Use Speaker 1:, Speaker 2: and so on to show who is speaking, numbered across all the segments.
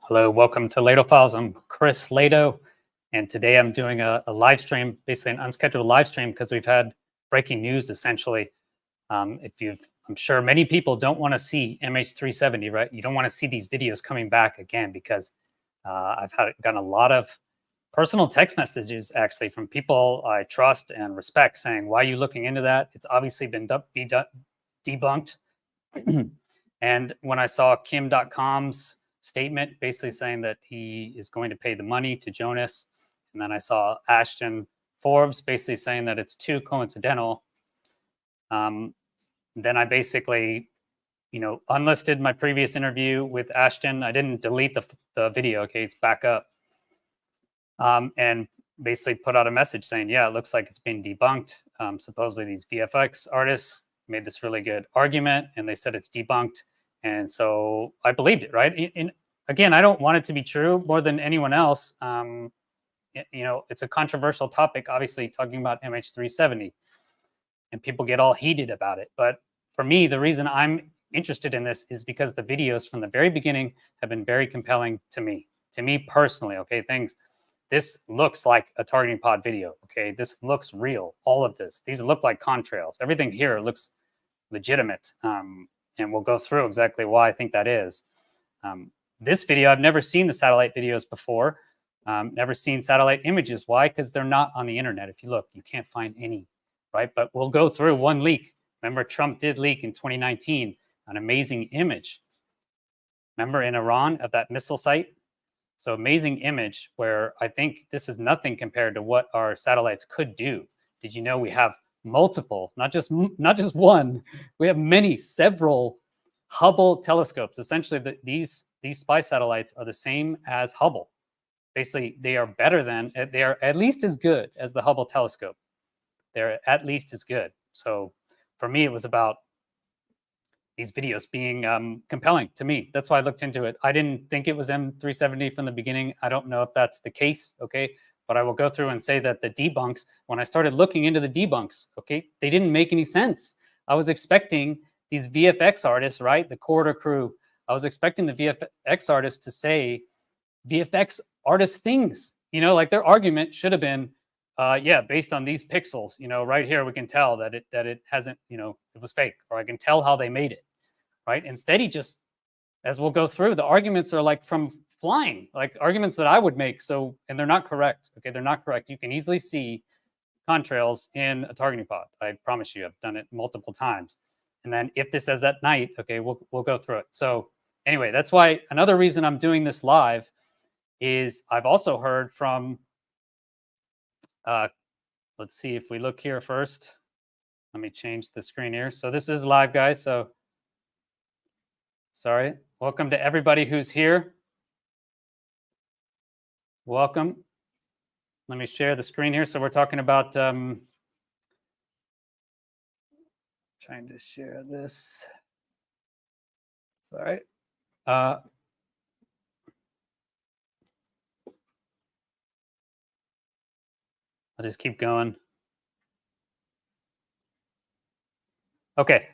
Speaker 1: Hello, welcome to Lato Files. I'm Chris Lato, and today I'm doing a live stream, basically an unscheduled live stream, because we've had breaking news essentially. I'm sure many people don't want to see MH370, right? You don't want to see these videos coming back again because I've gotten a lot of personal text messages actually from people I trust and respect saying, "Why are you looking into that? It's obviously been debunked." And when I saw Kimdotcom's statement basically saying that he is going to pay the money to Jonas, and then I saw Ashton Forbes basically saying that it's too coincidental, then I basically, unlisted my previous interview with Ashton. I didn't delete the video. Okay, it's back up. And basically put out a message saying, yeah, it looks like it's been debunked. Supposedly these VFX artists made this really good argument and they said it's debunked. And so I believed it, right? Again, I don't want it to be true more than anyone else. It's a controversial topic, obviously talking about MH370, and people get all heated about it. But for me, the reason I'm interested in this is because the videos from the very beginning have been very compelling to me personally. Okay, this looks like a targeting pod video. Okay, this looks real. All of these look like contrails. Everything here looks legitimate. And we'll go through exactly why I think that is. This video, I've never seen the satellite videos before. Never seen satellite images. Why? Because they're not on the internet. If you look, you can't find any, right? But we'll go through one leak. Remember, Trump did leak in 2019 an amazing image. Remember in Iran of that missile site? So amazing image where I think this is nothing compared to what our satellites could do. Did you know we have multiple, not just one, we have several Hubble telescopes. Essentially, these spy satellites are the same as Hubble. Basically, they are at least as good as the Hubble telescope. They're at least as good. So for me, it was about these videos being compelling to me. That's why I looked into it. I didn't think it was M370 from the beginning. I don't know if that's the case, okay? But I will go through and say that the debunks, when I started looking into the debunks, okay, they didn't make any sense. I was expecting these VFX artists, right, the corridor crew, I was expecting the VFX artists to say VFX artist things, like their argument should have been, yeah, based on these pixels, right here, we can tell that it hasn't, it was fake, or I can tell how they made it, right? Instead, he just, as we'll go through, the arguments are like from flying, like arguments that I would make. So, and they're not correct. Okay, they're not correct. You can easily see contrails in a targeting pod. I promise you, I've done it multiple times. And then if this is at night, okay, we'll go through it. So anyway, that's why another reason I'm doing this live is I've also heard from, let's see if we look here first. Let me change the screen here. So this is live, guys. So sorry. Welcome to everybody who's here. Welcome. Let me share the screen here. So we're talking about, trying to share this. Sorry. I'll just keep going. Okay.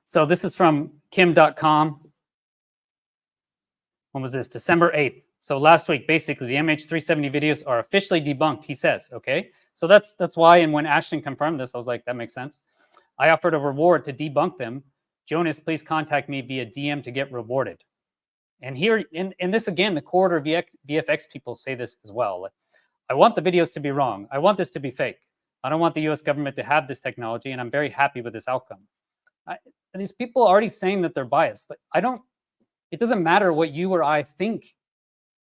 Speaker 1: So this is from Kim.com. When was this? December 8th. So last week, basically, the MH370 videos are officially debunked, he says, okay? So that's why, and when Ashton confirmed this, I was like, that makes sense. I offered a reward to debunk them. Jonas, please contact me via DM to get rewarded. And here, in this again, the corridor VFX people say this as well. I want the videos to be wrong. I want this to be fake. I don't want the US government to have this technology, and I'm very happy with this outcome. These people are already saying that they're biased. It doesn't matter what you or I think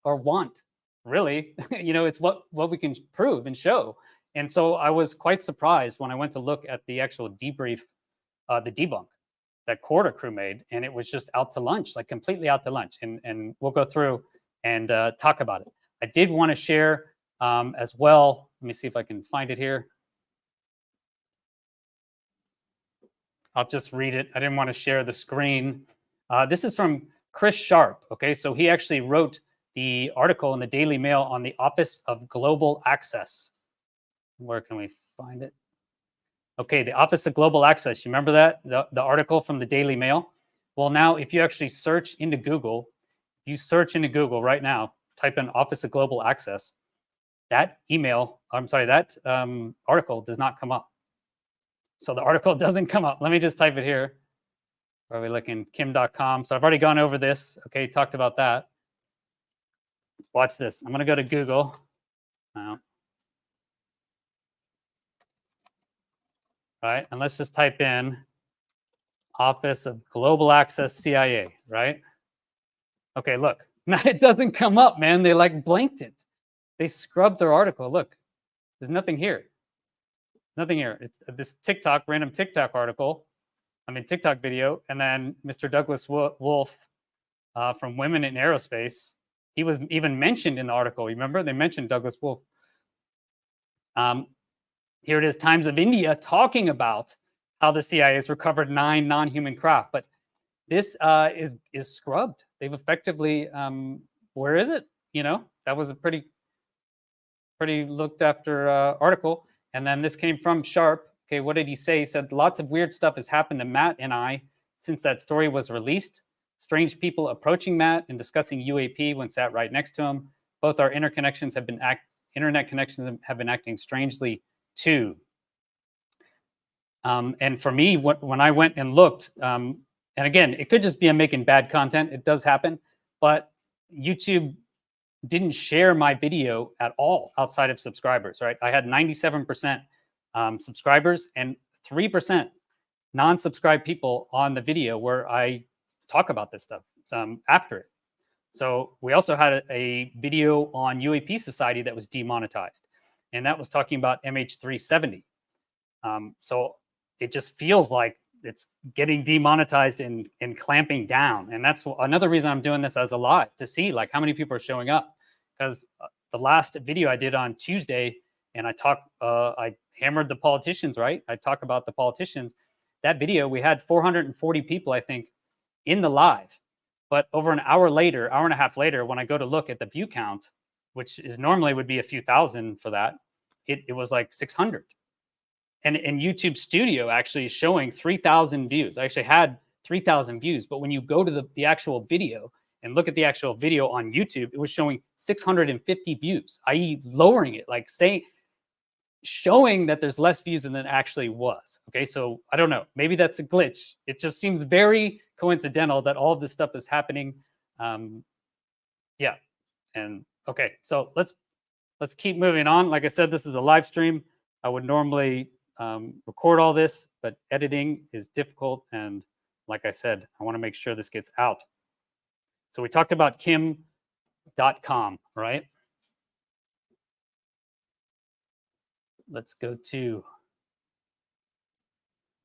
Speaker 1: or want, really. It's what we can prove and show. And so I was quite surprised when I went to look at the actual debrief, the debunk that corridor crew made, and it was just out to lunch, like completely out to lunch. And we'll go through and talk about it. I did want to share as well. Let me see if I can find it here. I'll just read it. I didn't want to share the screen. This is from Chris Sharp. Okay, so he actually wrote the article in the Daily Mail on the Office of Global Access. Where can we find it? Okay, the Office of Global Access. You remember that? The article from the Daily Mail? Well, now if you actually search into Google, you search into Google right now, type in Office of Global Access, that article does not come up. So the article doesn't come up. Let me just type it here. Where are we looking? Kim.com. So I've already gone over this. Okay, talked about that. Watch this. I'm going to go to Google. All right, and let's just type in Office of Global Access CIA, right? Okay, look. Now it doesn't come up, man. They like blanked it. They scrubbed their article. Look, there's nothing here. Nothing here. It's this random TikTok article. TikTok video. And then Mr. Douglas Wolf from Women in Aerospace. He was even mentioned in the article. Remember, they mentioned Douglas Wolf. Here it is, Times of India talking about how the CIA has recovered 9 non-human craft. But this is scrubbed. They've effectively, where is it? That was a pretty looked after article. And then this came from Sharp. Okay, what did he say? He said, lots of weird stuff has happened to Matt and I since that story was released. Strange people approaching Matt and discussing UAP when sat right next to him. Both our internet connections have been acting strangely too. And for me, when I went and looked, and again, it could just be I'm making bad content. It does happen, but YouTube didn't share my video at all outside of subscribers, right? I had 97% subscribers and 3% non-subscribed people on the video where I talk about this stuff after it. So we also had a video on UAP Society that was demonetized, and that was talking about MH370. So it just feels like it's getting demonetized and clamping down. And that's another reason I'm doing this as a live, to see like how many people are showing up. Because the last video I did on Tuesday, and I hammered the politicians, right? I talk about the politicians. That video, we had 440 people, I think, in the live. But over an hour and a half later, when I go to look at the view count, which is normally would be a few thousand for that, it was like 600. And YouTube Studio actually is showing 3,000 views. I actually had 3,000 views, but when you go to the actual video and look at the actual video on YouTube, it was showing 650 views, i.e. lowering it, like showing that there's less views than it actually was. Okay, so I don't know, maybe that's a glitch. It just seems very coincidental that all of this stuff is happening. Yeah, and okay, so let's keep moving on. Like I said, this is a live stream. I would normally record all this, but editing is difficult. And like I said, I want to make sure this gets out. So we talked about Kimdotcom, right? Let's go to,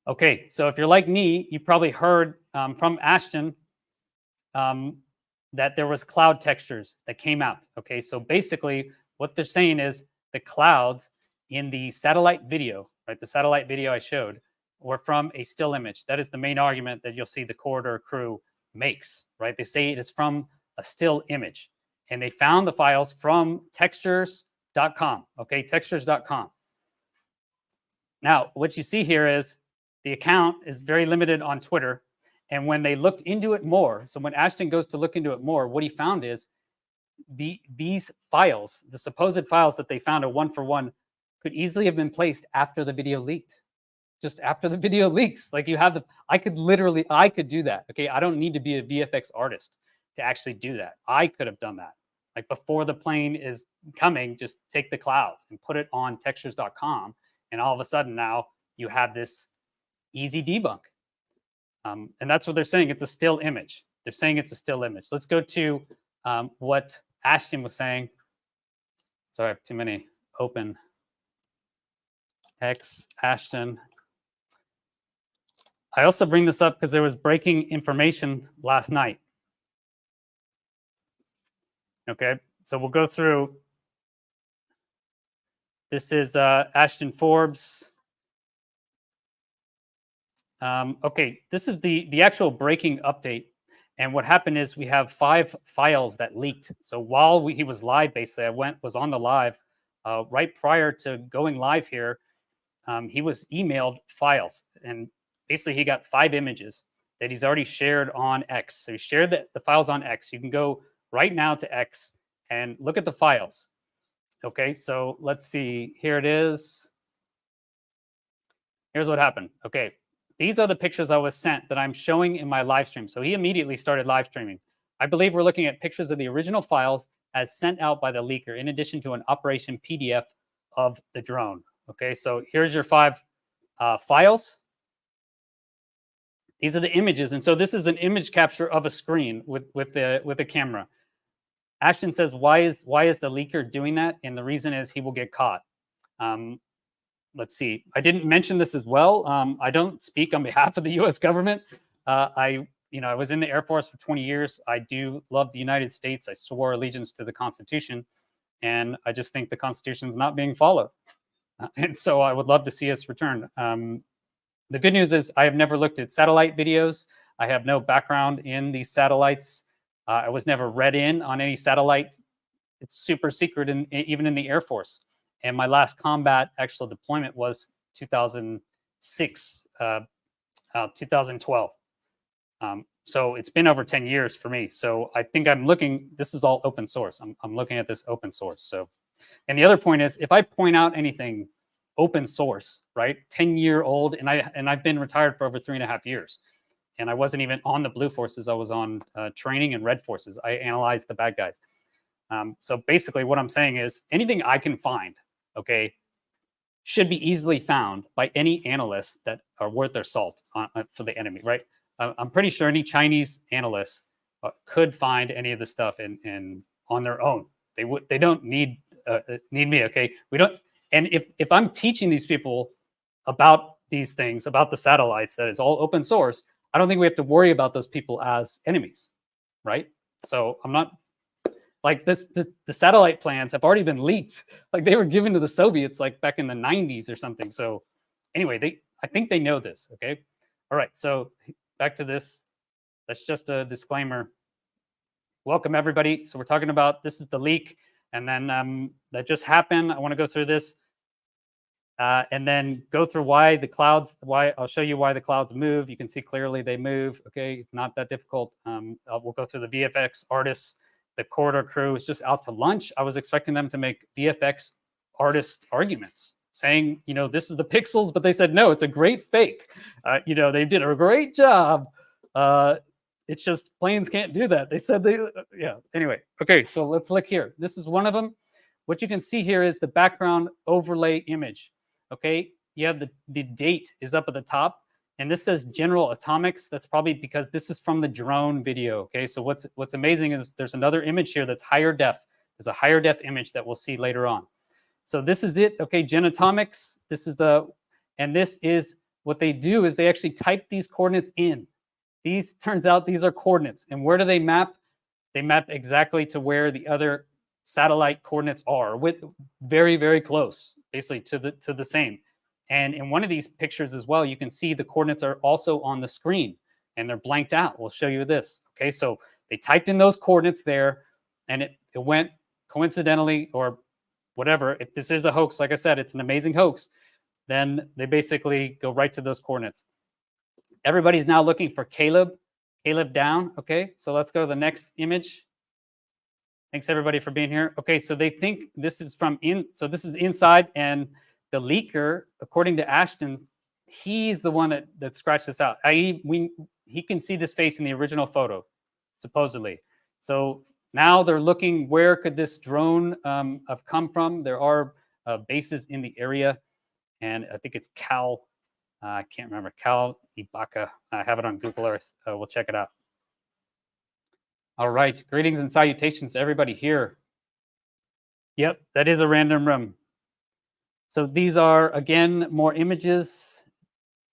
Speaker 1: okay, so if you're like me, you probably heard from Ashton that there was cloud textures that came out. Okay, so basically what they're saying is the clouds in the satellite video, right? The satellite video I showed were from a still image. That is the main argument that you'll see the corridor crew makes, right? They say it is from a still image, and they found the files from textures.com. Okay, textures.com. Now, what you see here is the account is very limited on Twitter. And when they looked into it more, so when Ashton goes to look into it more, what he found is these files, the supposed files that they found a one-for-one, could easily have been placed after the video leaked. Just after the video leaks. Like you have I could do that. Okay, I don't need to be a VFX artist to actually do that. I could have done that. Like before the plane is coming, just take the clouds and put it on textures.com. And all of a sudden now you have this easy debunk. And that's what they're saying. It's a still image. They're saying it's a still image. Let's go to what Ashton was saying. Sorry, I have too many open. X Ashton. I also bring this up because there was breaking information last night. Okay, so we'll go through. This is Ashton Forbes. Okay, this is the actual breaking update. And what happened is we have 5 files that leaked. So while he was live, basically, I was on the live right prior to going live here. He was emailed files, and basically he got 5 images that he's already shared on X. So he shared the files on X. You can go right now to X and look at the files. Okay, so let's see. Here it is. Here's what happened. Okay, these are the pictures I was sent that I'm showing in my live stream. So he immediately started live streaming. I believe we're looking at pictures of the original files as sent out by the leaker, in addition to an operation PDF of the drone. Okay, so here's your 5 files. These are the images, and so this is an image capture of a screen with the camera. Ashton says, why is the leaker doing that? And the reason is he will get caught. Let's see. I didn't mention this as well. I don't speak on behalf of the U.S. government. I was in the Air Force for 20 years. I do love the United States. I swore allegiance to the Constitution, and I just think the Constitution is not being followed. And so I would love to see us return. The good news is I have never looked at satellite videos. I have no background in these satellites. I was never read in on any satellite. It's super secret, even in the Air Force. And my last combat actual deployment was 2006, 2012. So it's been over 10 years for me. So I think this is all open source. I'm looking at this open source. So, and the other point is, if I point out anything open source, right, 10-year-old, and I've been retired for over 3.5 years, and I wasn't even on the Blue Forces. I was on training and Red Forces. I analyzed the bad guys. So basically what I'm saying is anything I can find, okay, should be easily found by any analysts that are worth their salt for the enemy, right? I'm pretty sure any Chinese analysts could find any of the stuff and on their own. They don't need me, okay? We don't. And if I'm teaching these people about these things, about the satellites, that is all open source, I don't think we have to worry about those people as enemies, right? So I'm not like this. The satellite plans have already been leaked. Like they were given to the Soviets like back in the 90s or something. So anyway, I think they know this. Okay. All right. So back to this. That's just a disclaimer. Welcome everybody. So we're talking about, this is the leak, and then that just happened. I want to go through this. And then go through why I'll show you why the clouds move. You can see clearly they move. Okay, it's not that difficult. We'll go through the VFX artists. The corridor crew is just out to lunch. I was expecting them to make VFX artist arguments saying, this is the pixels, but they said, no, it's a great fake. They did a great job. It's just planes can't do that. They said yeah. Anyway, okay, so let's look here. This is one of them. What you can see here is the background overlay image. Okay, you have the date is up at the top, and this says General Atomics. That's probably because this is from the drone video. Okay, so what's amazing is there's another image here that's higher def. There's a higher def image that we'll see later on. So this is it. Okay, Gen Atomics. This is and this is what they do is they actually type these coordinates in. Turns out these are coordinates, and where do they map? They map exactly to where the other satellite coordinates are, with very, very close, basically to the same. And in one of these pictures as well, you can see the coordinates are also on the screen and they're blanked out. We'll show you this. Okay, so they typed in those coordinates there, and it went coincidentally or whatever. If this is a hoax, like I said, it's an amazing hoax, then they basically go right to those coordinates. Everybody's now looking for Caleb down. Okay, so let's go to the next image. Thanks everybody for being here. Okay, so they think this is so this is inside, and the leaker, according to Ashton, he's the one that scratched this out. He can see this face in the original photo, supposedly. So now they're looking, where could this drone have come from? There are bases in the area, and I think it's Cal, I can't remember, Cal Ibaka. I have it on Google Earth. We'll check it out. All right, greetings and salutations to everybody here. Yep, that is a random room. So these are, again, more images,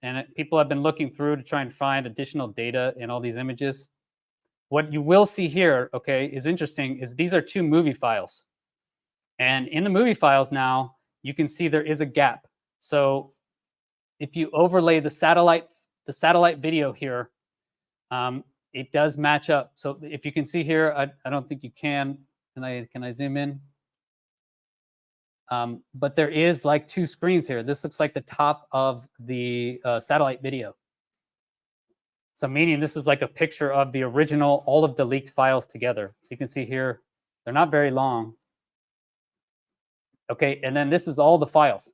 Speaker 1: and people have been looking through to try and find additional data in all these images. What you will see here, okay, is interesting, is these are 2 movie files. And in the movie files now, you can see there is a gap. So if you overlay the satellite video here, it does match up. So if you can see here, I don't think you can. Can I zoom in? But there is like 2 screens here. This looks like the top of the satellite video. So meaning this is like a picture of the original, all of the leaked files together. So you can see here, they're not very long. Okay, and then this is all the files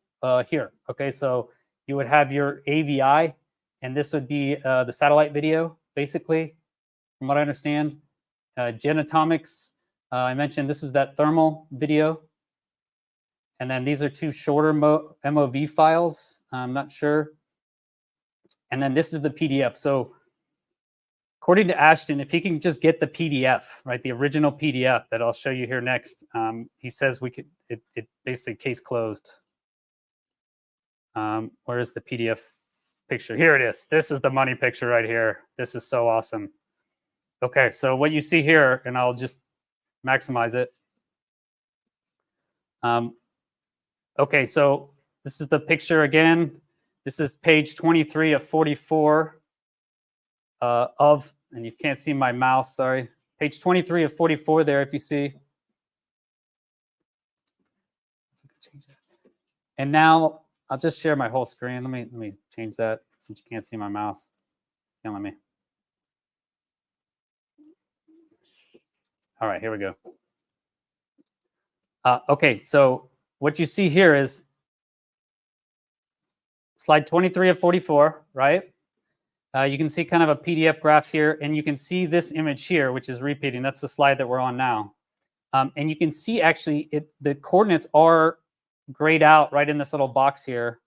Speaker 1: here. Okay, so you would have your AVI, and this would be the satellite video, basically, from what I understand. Genatomics, I mentioned this is that thermal video. And then these are two shorter MOV files. I'm not sure. And then this is the PDF. So according to Ashton, if he can just get the PDF, right, the original PDF that I'll show you here next, he says we could, it basically case closed. Where is the PDF picture? Here it is. This is the money picture right here. This is so awesome. Okay, so what you see here, and I'll just maximize it. Okay, so this is the picture again. This is page 23 of 44 of, and you can't see my mouse, sorry. Page 23 of 44 there, if you see. And now I'll just share my whole screen. Let me change that since you can't see my mouse. Can't let me. All right, here we go. Okay, so what you see here is slide 23 of 44, right? You can see kind of a PDF graph here, and you can see this image here, which is repeating. That's the slide that we're on now. And you can see actually the coordinates are grayed out right in this little box here.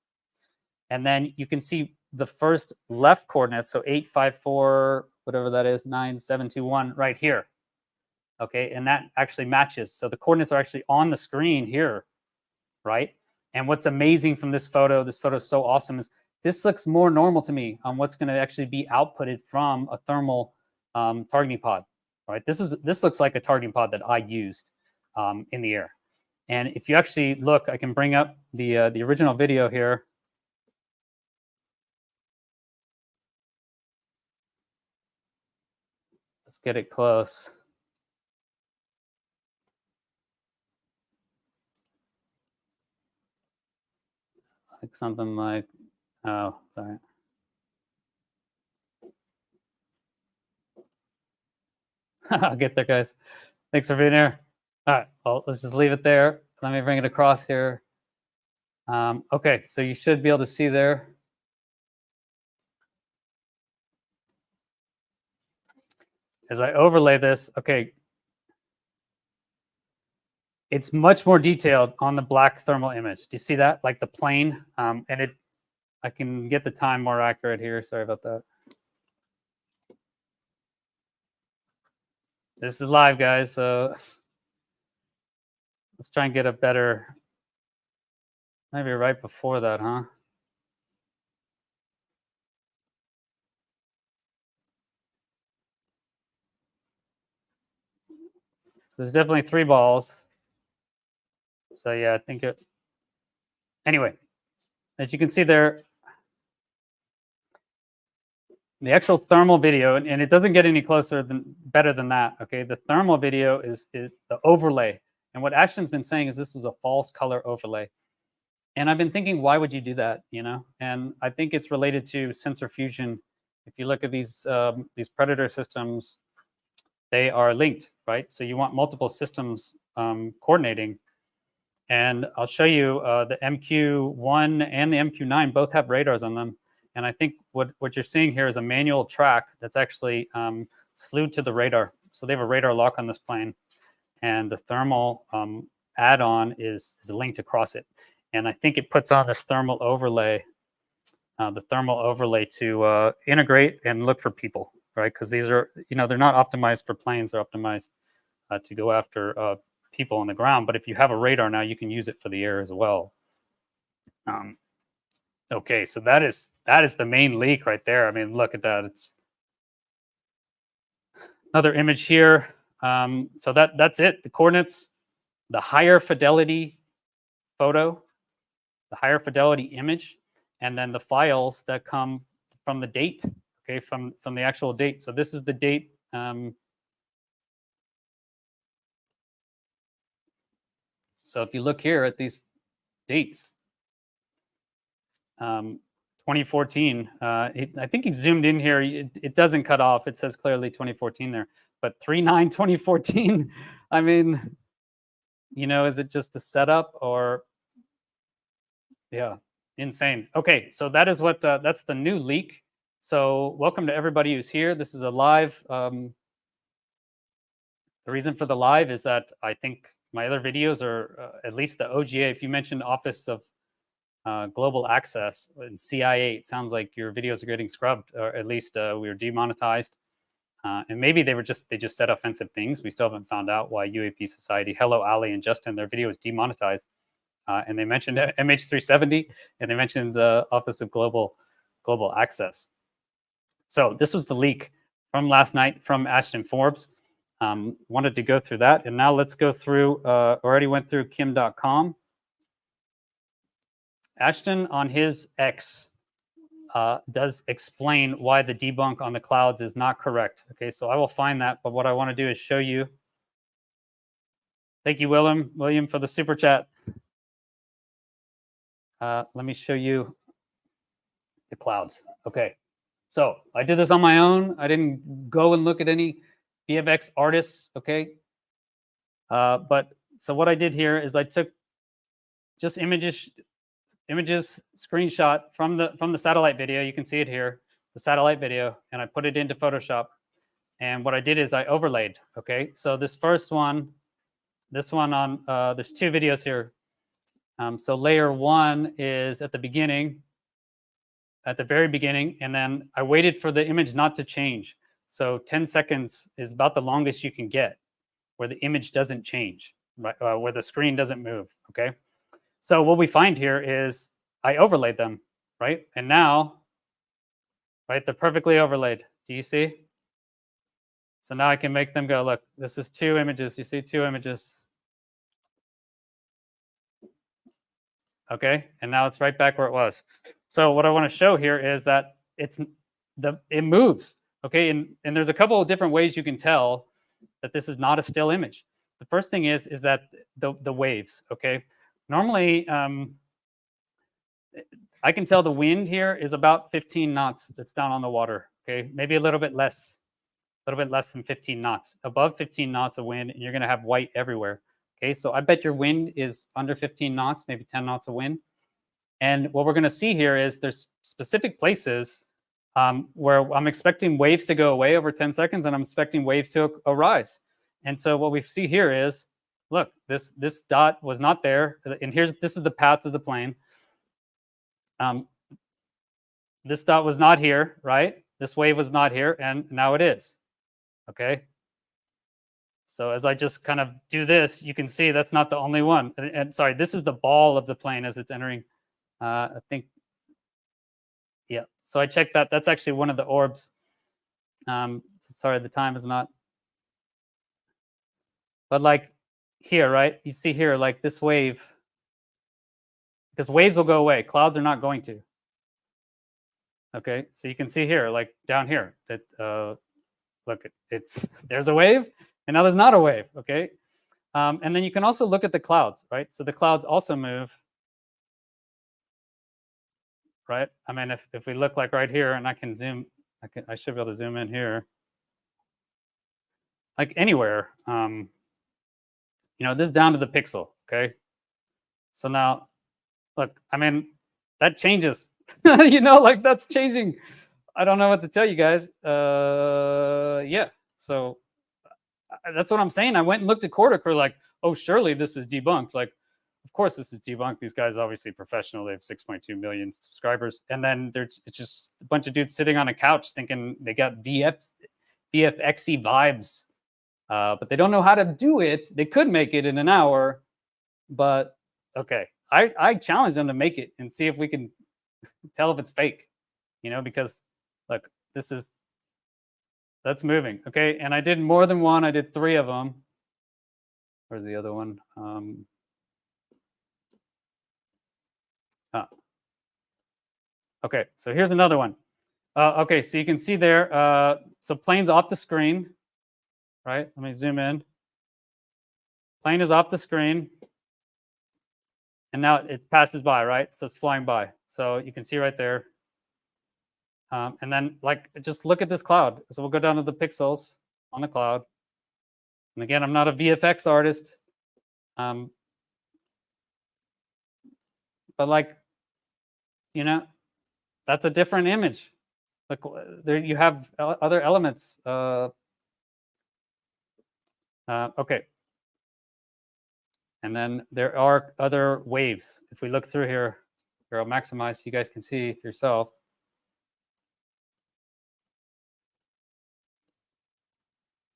Speaker 1: And then you can see the first left coordinates, so 854, whatever that is, 9721 right here. Okay, and that actually matches. So the coordinates are actually on the screen here, right? And what's amazing from this photo is so awesome, is this looks more normal to me on what's going to actually be outputted from a thermal targeting pod, right? This looks like a targeting pod that I used in the air. And if you actually look, I can bring up the original video here. Let's get it close. Like something like, oh, sorry. I'll get there, guys. Thanks for being here. All right, well, let's just leave it there. Let me bring it across here. Okay, so you should be able to see there. As I overlay this, okay, it's much more detailed on the black thermal image. Do you see that? Like the plane, and I can get the time more accurate here. Sorry about that. This is live, guys, so let's try and get a better, maybe right before that, huh? So there's definitely 3 balls. So yeah, I think it, anyway, as you can see there, the actual thermal video, and it doesn't get any better than that, okay? The thermal video is the overlay. And what Ashton's been saying is this is a false color overlay. And I've been thinking, why would you do that, you know? And I think it's related to sensor fusion. If you look at these Predator systems, they are linked, right? So you want multiple systems coordinating. And I'll show you the MQ1 and the MQ9 both have radars on them. And I think what you're seeing here is a manual track that's actually slewed to the radar. So they have a radar lock on this plane, and the thermal add-on is linked across it. And I think it puts on this thermal overlay, to integrate and look for people, right? Because these are, you know, they're not optimized for planes; they're optimized to go after people on the ground. But if you have a radar now, you can use it for the air as well. Okay, so that is the main leak right there. I mean, look at that. It's another image here. So that's it. The coordinates, the higher fidelity photo, the higher fidelity image, and then the files that come from the date. Okay, from the actual date. So this is the date. So if you look here at these dates, 20 2014. I think he zoomed in here. It doesn't cut off. It says clearly 2014 there, but 3/9/2014. I mean, you know, is it just a setup or? Yeah, insane. Okay, so that is what that's the new leak. So welcome to everybody who's here. This is a live. The reason for the live is that I think my other videos are at least the OGA. If you mentioned Office of Global Access and CIA, it sounds like your videos are getting scrubbed, or at least we were demonetized. And maybe they just said offensive things. We still haven't found out why UAP Society, Hello Ali, and Justin, their video is demonetized. And they mentioned MH370, and they mentioned Office of Global Access. So this was the leak from last night from Ashton Forbes. Wanted to go through that, and now let's go through. Already went through Kim.com. Ashton on his X does explain why the debunk on the clouds is not correct. Okay, so I will find that, but what I want to do is show you. Thank you, William, for the super chat. Let me show you the clouds. Okay, so I did this on my own. I didn't go and look at any VFX artists. Okay, but so what I did here is I took just images screenshot from the satellite video. You can see it here, the satellite video, and I put it into Photoshop. And what I did is I overlaid. Okay, so this first one, this one on there's two videos here. So layer one is at the beginning, at the very beginning, and then I waited for the image not to change. So 10 seconds is about the longest you can get where the image doesn't change, right? Where the screen doesn't move, okay? So what we find here is I overlaid them, right? And now, right, they're perfectly overlaid. Do you see? So now I can make them go, look, this is two images. You see two images. Okay, and now it's right back where it was. So what I want to show here is that it moves. Okay, and there's a couple of different ways you can tell that this is not a still image. The first thing is that the waves. Okay, normally I can tell the wind here is about 15 knots. That's down on the water. Okay, maybe a little bit less than 15 knots. Above 15 knots of wind, and you're going to have white everywhere. Okay, so I bet your wind is under 15 knots, maybe 10 knots of wind. And what we're going to see here is there's specific places where I'm expecting waves to go away over 10 seconds, and I'm expecting waves to arise. And so what we see here is, look, this dot was not there, and this is the path of the plane. This dot was not here, right? This wave was not here, and now it is. Okay. So as I just kind of do this, you can see that's not the only one. And sorry, this is the ball of the plane as it's entering. I think, yeah. So I checked that. That's actually one of the orbs. Sorry, the time is not. But like here, right? You see here, like this wave, because waves will go away. Clouds are not going to. Okay, so you can see here, like down here, that look, there's a wave. And now there's not a wave, okay? And then you can also look at the clouds, right? So the clouds also move, right? I mean, if we look like right here, and I can zoom, I should be able to zoom in here, like anywhere. You know, this is down to the pixel, okay? So now, look, I mean, that changes. You know, like that's changing. I don't know what to tell you guys. Yeah, so that's what I'm saying. I went and looked at Cortical, like, oh, surely this is debunked. Like, of course this is debunked. These guys obviously professional. They have 6.2 million subscribers. And then it's just a bunch of dudes sitting on a couch thinking they got VFXy vibes, but they don't know how to do it. They could make it in an hour, but okay. I challenge them to make it and see if we can tell if it's fake, you know, because look, that's moving. Okay, and I did more than one. I did 3 of them. Where's the other one? Okay, so here's another one. Okay, so you can see there, so plane's off the screen, right? Let me zoom in. Plane is off the screen. And now it passes by, right? So it's flying by. So you can see right there, And then like, just look at this cloud. So we'll go down to the pixels on the cloud. And again, I'm not a VFX artist. But like, you know, that's a different image. Like there you have other elements. Okay. And then there are other waves. If we look through here, I'll maximize so you guys can see for yourself.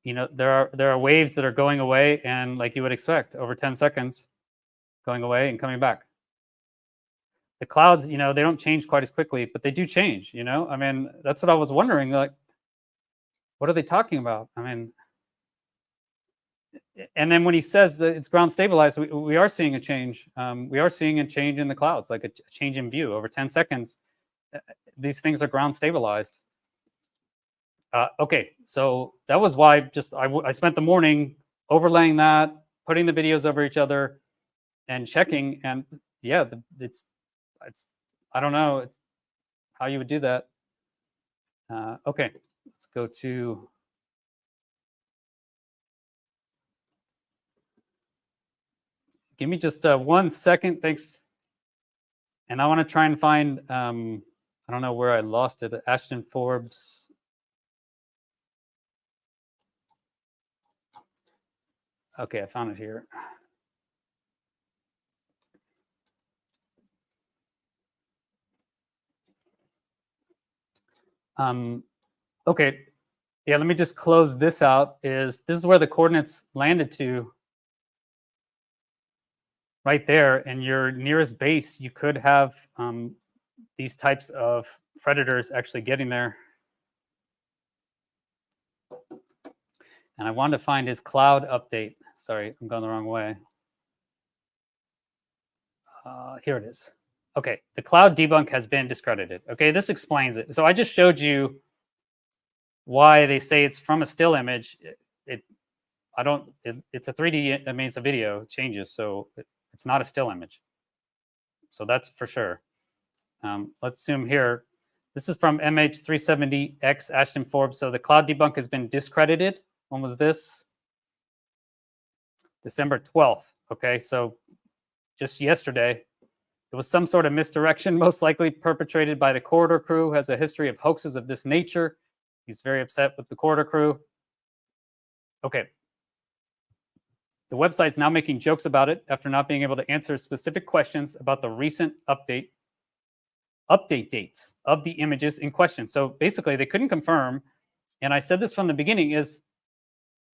Speaker 1: You know, there are waves that are going away, and like you would expect, over 10 seconds, going away and coming back. The clouds, you know, they don't change quite as quickly, but they do change, you know? I mean, that's what I was wondering, like, what are they talking about? I mean, and then when he says that it's ground stabilized, we are seeing a change. We are seeing a change in the clouds, like a change in view over 10 seconds. These things are ground stabilized. Okay, so that was why I spent the morning overlaying that, putting the videos over each other, and checking. And yeah, it's I don't know, it's how you would do that. Okay, let's go to. Give me just 1 second, thanks. And I want to try and find. I don't know where I lost it. Ashton Forbes. Okay, I found it here. Okay, yeah, let me just close this out. This is where the coordinates landed to, right there. And your nearest base, you could have these types of predators actually getting there. And I wanted to find his cloud update. Sorry, I'm going the wrong way. Here it is. Okay, the cloud debunk has been discredited. Okay, this explains it. So I just showed you why they say it's from a still image. It's a 3D, that means a video, it changes. So it's not a still image. So that's for sure. Let's zoom here. This is from MH370 Ashton Forbes. So the cloud debunk has been discredited. When was this? December 12th. Okay, so just yesterday. It was some sort of misdirection, most likely perpetrated by the corridor crew, who has a history of hoaxes of this nature. He's very upset with the corridor crew. Okay. The website's now making jokes about it after not being able to answer specific questions about the recent update dates of the images in question. So basically, they couldn't confirm, and I said this from the beginning, is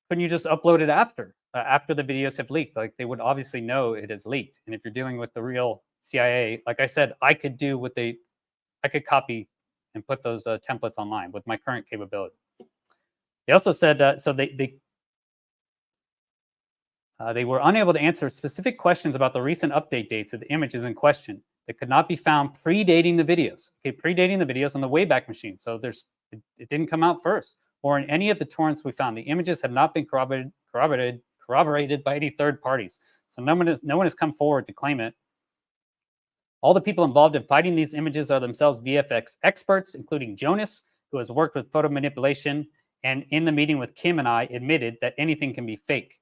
Speaker 1: couldn't you just upload it after the videos have leaked? Like, they would obviously know it is leaked. And if you're dealing with the real CIA, like I said, I could do what I could copy and put those templates online with my current capability. They also said so they were unable to answer specific questions about the recent update dates of the images in question that could not be found predating the videos. Okay, predating the videos on the Wayback Machine. So it didn't come out first, or in any of the torrents we found. The images have not been corroborated by any third parties. So no one has come forward to claim it. All the people involved in fighting these images are themselves VFX experts, including Jonas, who has worked with photo manipulation, and in the meeting with Kim and I admitted that anything can be fake.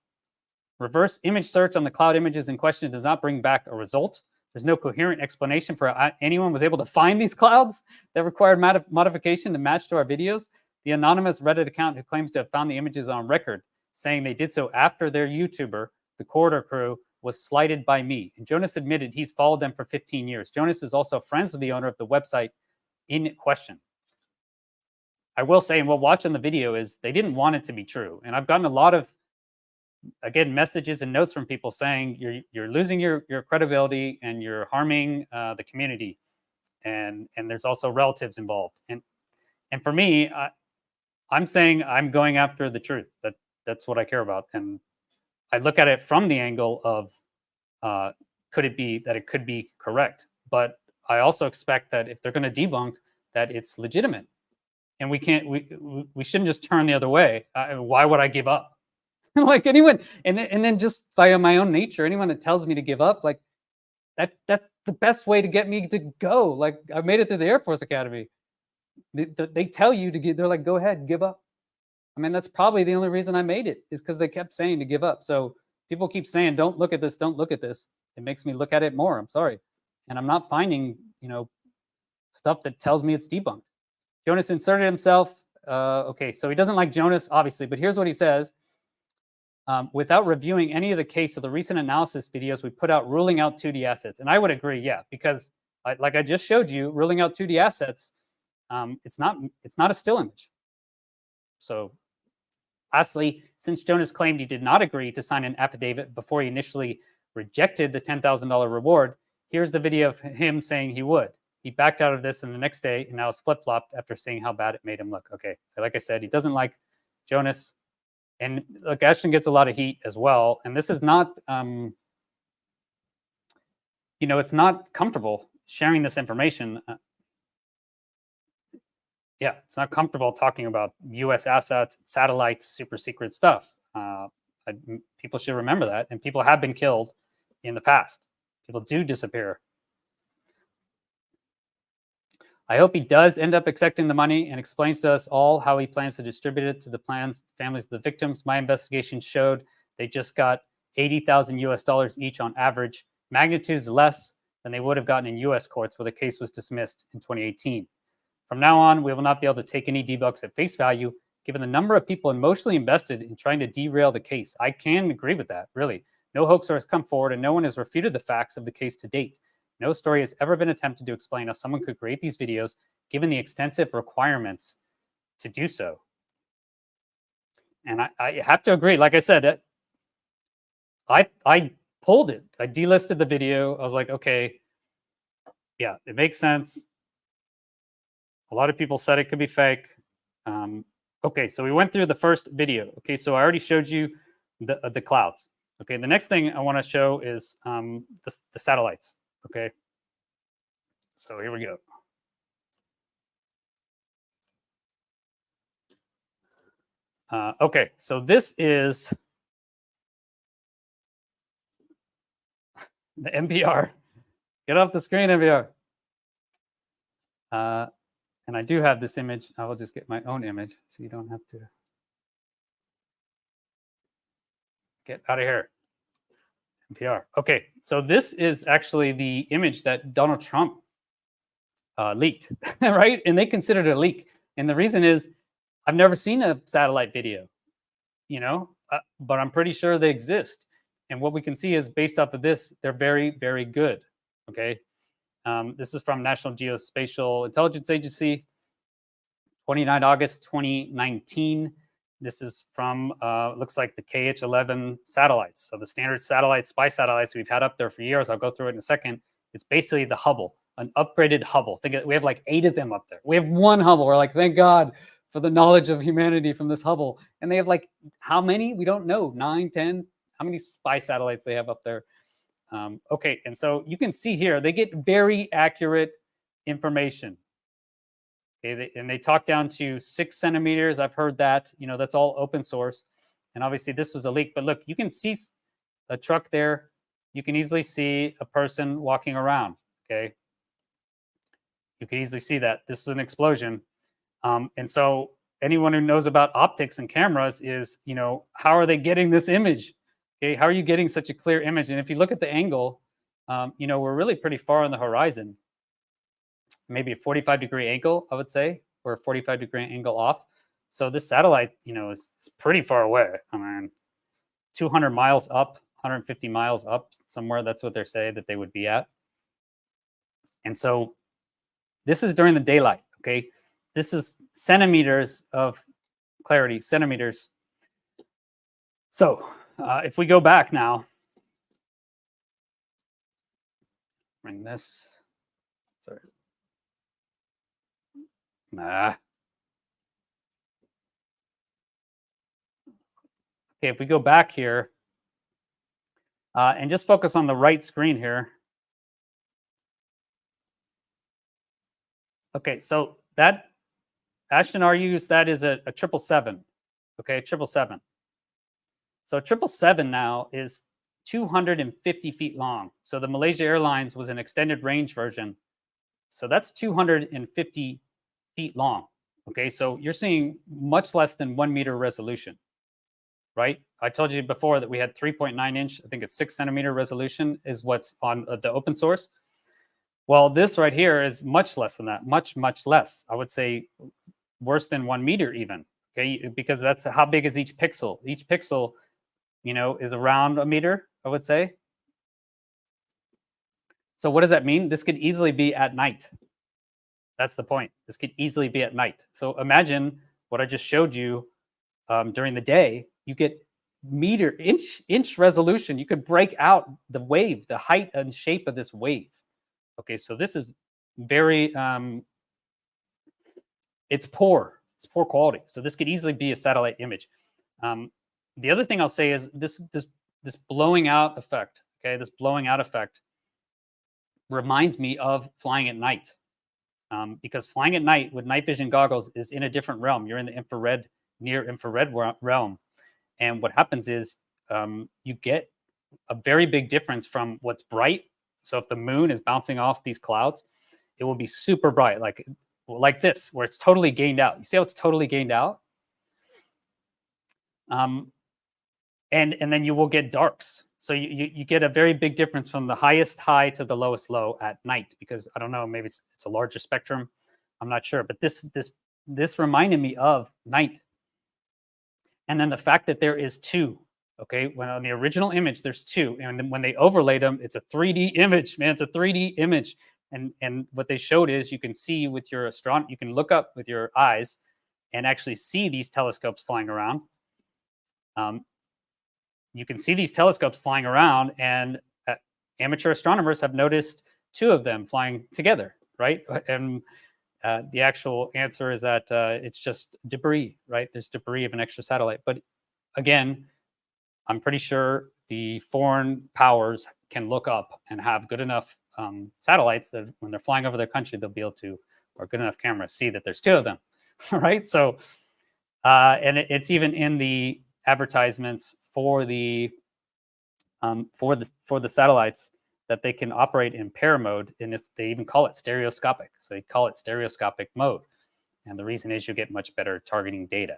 Speaker 1: Reverse image search on the cloud images in question does not bring back a result. There's no coherent explanation for how anyone was able to find these clouds that required modification to match to our videos. The anonymous Reddit account who claims to have found the images on record, saying they did so after their YouTuber, the Corridor Crew, was slighted by me. And Jonas admitted he's followed them for 15 years. Jonas is also friends with the owner of the website in question. I will say, and we'll watch on the video, is they didn't want it to be true. And I've gotten a lot of, again, messages and notes from people saying you're losing your credibility and you're harming the community. And there's also relatives involved. And for me, I'm saying I'm going after the truth. That's what I care about. And I look at it from the angle of could it be that it could be correct? But I also expect that if they're going to debunk, that it's legitimate. And we shouldn't just turn the other way. Why would I give up? Like anyone, and then just by my own nature, anyone that tells me to give up, like that's the best way to get me to go. Like I made it through the Air Force Academy. They tell you to they're like, go ahead, give up. I mean, that's probably the only reason I made it, is because they kept saying to give up. So people keep saying, don't look at this, don't look at this. It makes me look at it more. I'm sorry. And I'm not finding, stuff that tells me it's debunked. Jonas inserted himself. Okay, so he doesn't like Jonas, obviously, but here's what he says. Without reviewing any of the case of the recent analysis videos we put out ruling out 2D assets. And I would agree, yeah, because like I just showed you, ruling out 2D assets, it's not a still image. So lastly, since Jonas claimed he did not agree to sign an affidavit before he initially rejected the $10,000 reward, here's the video of him saying he would. He backed out of this and the next day and now is flip-flopped after seeing how bad it made him look. Okay, like I said, he doesn't like Jonas. And look, Ashton gets a lot of heat as well. And this is not, it's not comfortable sharing this information. Yeah, it's not comfortable talking about U.S. assets, satellites, super secret stuff. People should remember that. And people have been killed in the past. People do disappear. I hope he does end up accepting the money and explains to us all how he plans to distribute it to the families of the victims. My investigation showed they just got $80,000 US each on average, magnitudes less than they would have gotten in US courts where the case was dismissed in 2018. From now on, we will not be able to take any debunks at face value, given the number of people emotionally invested in trying to derail the case. I can agree with that, really. No hoaxer has come forward and no one has refuted the facts of the case to date. No story has ever been attempted to explain how someone could create these videos, given the extensive requirements to do so. And I have to agree. Like I said, I pulled it. I delisted the video. I was like, okay, yeah, it makes sense. A lot of people said it could be fake. Okay, so we went through the first video. Okay, so I already showed you the clouds. Okay, the next thing I want to show is the satellites. Okay, so here we go. Okay, so this is the NPR. Get off the screen, NPR. And I do have this image. I will just get my own image so you don't have to get out of here. NPR. Okay, so this is actually the image that Donald Trump leaked, right? And they considered it a leak. And the reason is I've never seen a satellite video, but I'm pretty sure they exist. And what we can see is based off of this, they're very, very good. Okay. This is from National Geospatial Intelligence Agency, 29 August 2019. This is from, looks like the KH-11 satellites. So the standard satellites, spy satellites we've had up there for years. I'll go through it in a second. It's basically the Hubble, an upgraded Hubble. Think we have like 8 of them up there. We have one Hubble. We're like, thank God for the knowledge of humanity from this Hubble. And they have like, how many? We don't know, 9, 10? How many spy satellites they have up there? Okay, and so you can see here, they get very accurate information. Okay, and they talk down to 6 centimeters. I've heard that, that's all open source. And obviously this was a leak, but look, you can see a truck there. You can easily see a person walking around, okay? You can easily see that. This is an explosion. And so anyone who knows about optics and cameras is, how are they getting this image? Okay, how are you getting such a clear image? And if you look at the angle, we're really pretty far on the horizon. Maybe a 45-degree angle, I would say, or a 45-degree angle off. So this satellite, is pretty far away. I mean, 200 miles up, 150 miles up somewhere. That's what they're saying that they would be at. And so this is during the daylight, okay? This is centimeters of clarity, centimeters. So if we go back now, bring this, sorry. Okay, if we go back here and just focus on the right screen here. Okay, so that Ashton argues that is a 777. Okay, 777. So 777 now is 250 feet long. So the Malaysia Airlines was an extended range version. So that's 250 feet long. Okay, so you're seeing much less than 1 meter resolution, right? I told you before that we had 3.9 inch, I think it's 6 centimeter resolution is what's on the open source. Well, this right here is much less than that, much less. I would say worse than 1 meter even, okay? Because that's how big is each pixel. Each pixel, you know, is around a meter, I would say. So what does that mean? This could easily be at night. That's the point. This could easily be at night. So imagine what I just showed you during the day. You get inch resolution. You could break out the wave, the height and shape of this wave. Okay, so this is very it's poor quality. So this could easily be a satellite image. The other thing I'll say is this blowing out effect. Okay, this blowing out effect reminds me of flying at night. Because flying at night with night vision goggles is in a different realm. You're in the infrared, near infrared realm. And what happens is you get a very big difference from what's bright. So if the moon is bouncing off these clouds, it will be super bright, like this, where it's totally gained out. You see how it's totally gained out? And then you will get darks. So you get a very big difference from the highest high to the lowest low at night, because I don't know, maybe it's a larger spectrum. I'm not sure, but this reminded me of night. And then the fact that there is two, okay, when on the original image there's two, and then when they overlaid them, it's a 3D image, man. It's a 3D image. And what they showed is you can see with your you can look up with your eyes and actually see these telescopes flying around. You can see these telescopes flying around, and amateur astronomers have noticed two of them flying together, right? And the actual answer is that it's just debris, right? There's debris of an extra satellite. But again, I'm pretty sure the foreign powers can look up and have good enough satellites that when they're flying over their country, they'll be able to, or good enough cameras, see that there's two of them, right? So, and it's even in the advertisements for the satellites that they can operate in pair mode, and they even call it stereoscopic. So they call it stereoscopic mode, and the reason is you get much better targeting data.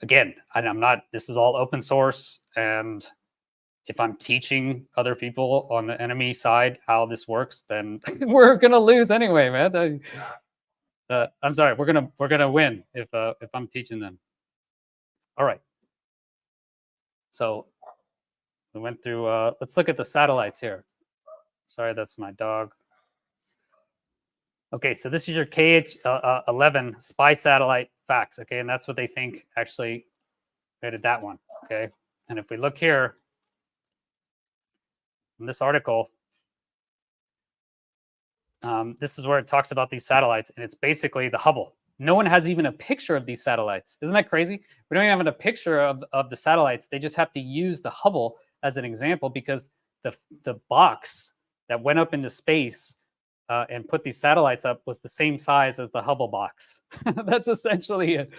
Speaker 1: Again, I'm not. This is all open source, and if I'm teaching other people on the enemy side how this works, then we're gonna lose anyway, man. I'm sorry, we're gonna win if I'm teaching them. All right. So we went through. Let's look at the satellites here. Sorry, that's my dog. Okay, so this is your KH-11 spy satellite facts. Okay, and that's what they think actually created that one. Okay, and if we look here in this article, this is where it talks about these satellites, and it's basically the Hubble. No one has even a picture of these satellites. Isn't that crazy? We don't even have a picture of the satellites. They just have to use the Hubble as an example, because the box that went up into space and put these satellites up was the same size as the Hubble box. That's essentially it.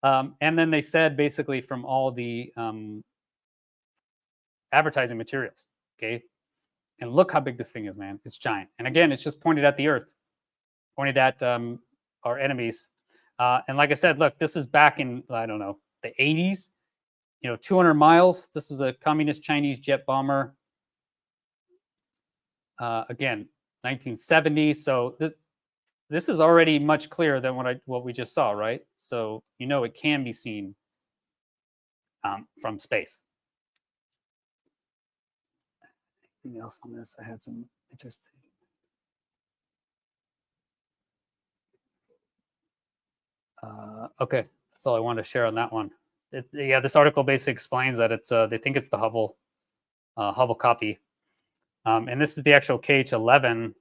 Speaker 1: And then they said basically from all the advertising materials, okay? And look how big this thing is, man. It's giant. And again, it's just pointed at the Earth, pointed at our enemies. And like I said, look, this is back in, I don't know, the 80s, 200 miles. This is a communist Chinese jet bomber. Again, 1970. So this is already much clearer than what we just saw, right? So it can be seen from space. Anything else on this? I had some interesting. Okay, that's all I wanted to share on that one. Yeah, this article basically explains that it's they think it's the Hubble copy, and this is the actual KH-11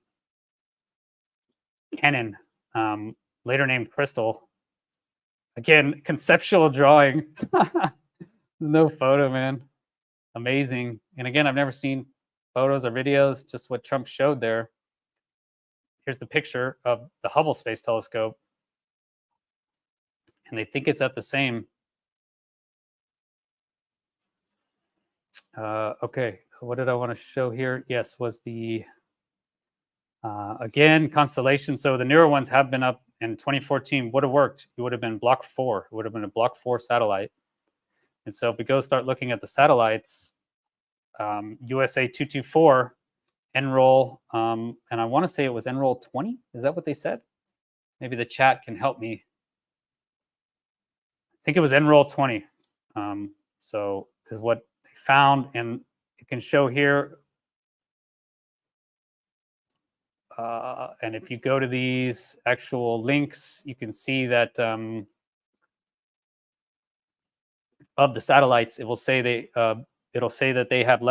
Speaker 1: Cannon, later named Crystal. Again, conceptual drawing. There's no photo, man. Amazing. And again, I've never seen photos or videos, just what Trump showed there. Here's the picture of the Hubble Space Telescope. And they think it's at the same. Okay, what did I want to show here? Yes, was the Again, constellation. So the newer ones have been up, in 2014 would have worked. It would have been Block 4. It would have been a Block 4 satellite. And so if we go start looking at the satellites, USA 224, Enroll, and I want to say it was Enroll 20. Is that what they said? Maybe the chat can help me. I think it was Enroll 20. So is what they found, and it can show here. And if you go to these actual links, you can see that of the satellites, it will say it'll say that they have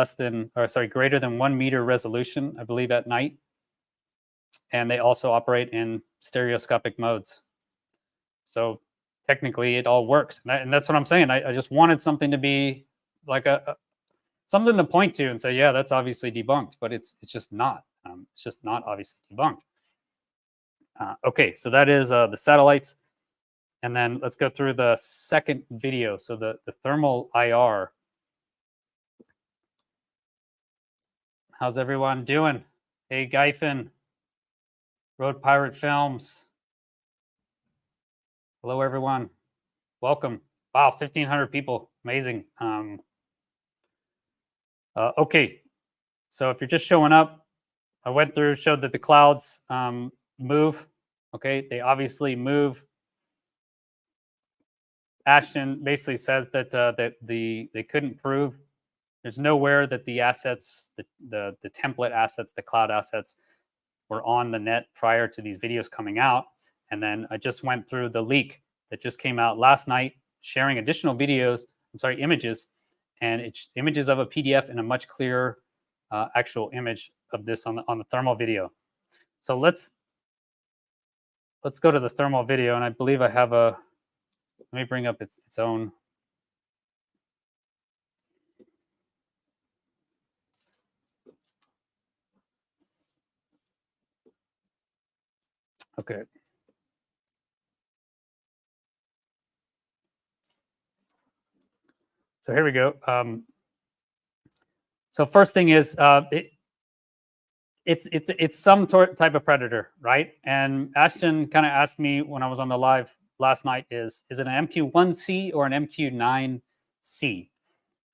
Speaker 1: greater than 1 meter resolution, I believe, at night, and they also operate in stereoscopic modes. So technically, it all works, and that's what I'm saying. I just wanted something to be like something to point to and say, yeah, that's obviously debunked, but it's just not. It's just not obviously debunked. Okay, so that is the satellites. And then let's go through the second video. So the thermal IR. How's everyone doing? Hey, Gyphin, Road Pirate Films. Hello, everyone. Welcome. Wow, 1,500 people. Amazing. Okay, so if you're just showing up, I went through, showed that the clouds move. Okay, they obviously move. Ashton basically says that they couldn't prove. There's nowhere that the assets, the template assets, the cloud assets, were on the net prior to these videos coming out. And then I just went through the leak that just came out last night, sharing additional videos. I'm sorry, images, and it's images of a PDF and a much clearer actual image of this on the thermal video. So let's go to the thermal video, and I believe I have a. Let me bring up its own. Okay. So here we go. So first thing is it's some type of predator, right? And Ashton kind of asked me when I was on the live last night, is it an MQ-1C or an MQ-9C?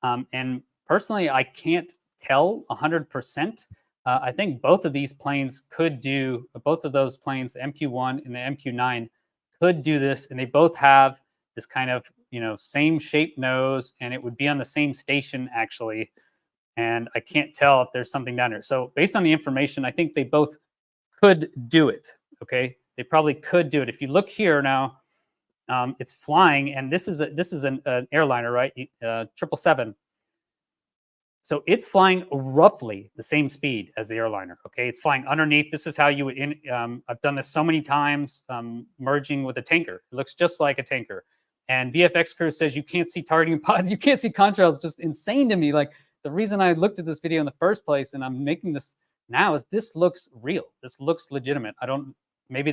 Speaker 1: And personally, I can't tell 100%. I think both of these planes could do, both of those planes, the MQ-1 and the MQ-9, could do this, and they both have this kind of, same shaped nose, and it would be on the same station, actually. And I can't tell if there's something down there. So based on the information, I think they both could do it, okay? They probably could do it. If you look here now, it's flying, and this is an airliner, right? 777. So it's flying roughly the same speed as the airliner. Okay, it's flying underneath. This is how you would. I've done this so many times, merging with a tanker. It looks just like a tanker. And VFX Crew says you can't see targeting pods, you can't see contrails. Just insane to me. Like, the reason I looked at this video in the first place, and I'm making this now, is this looks real. This looks legitimate. I don't. Maybe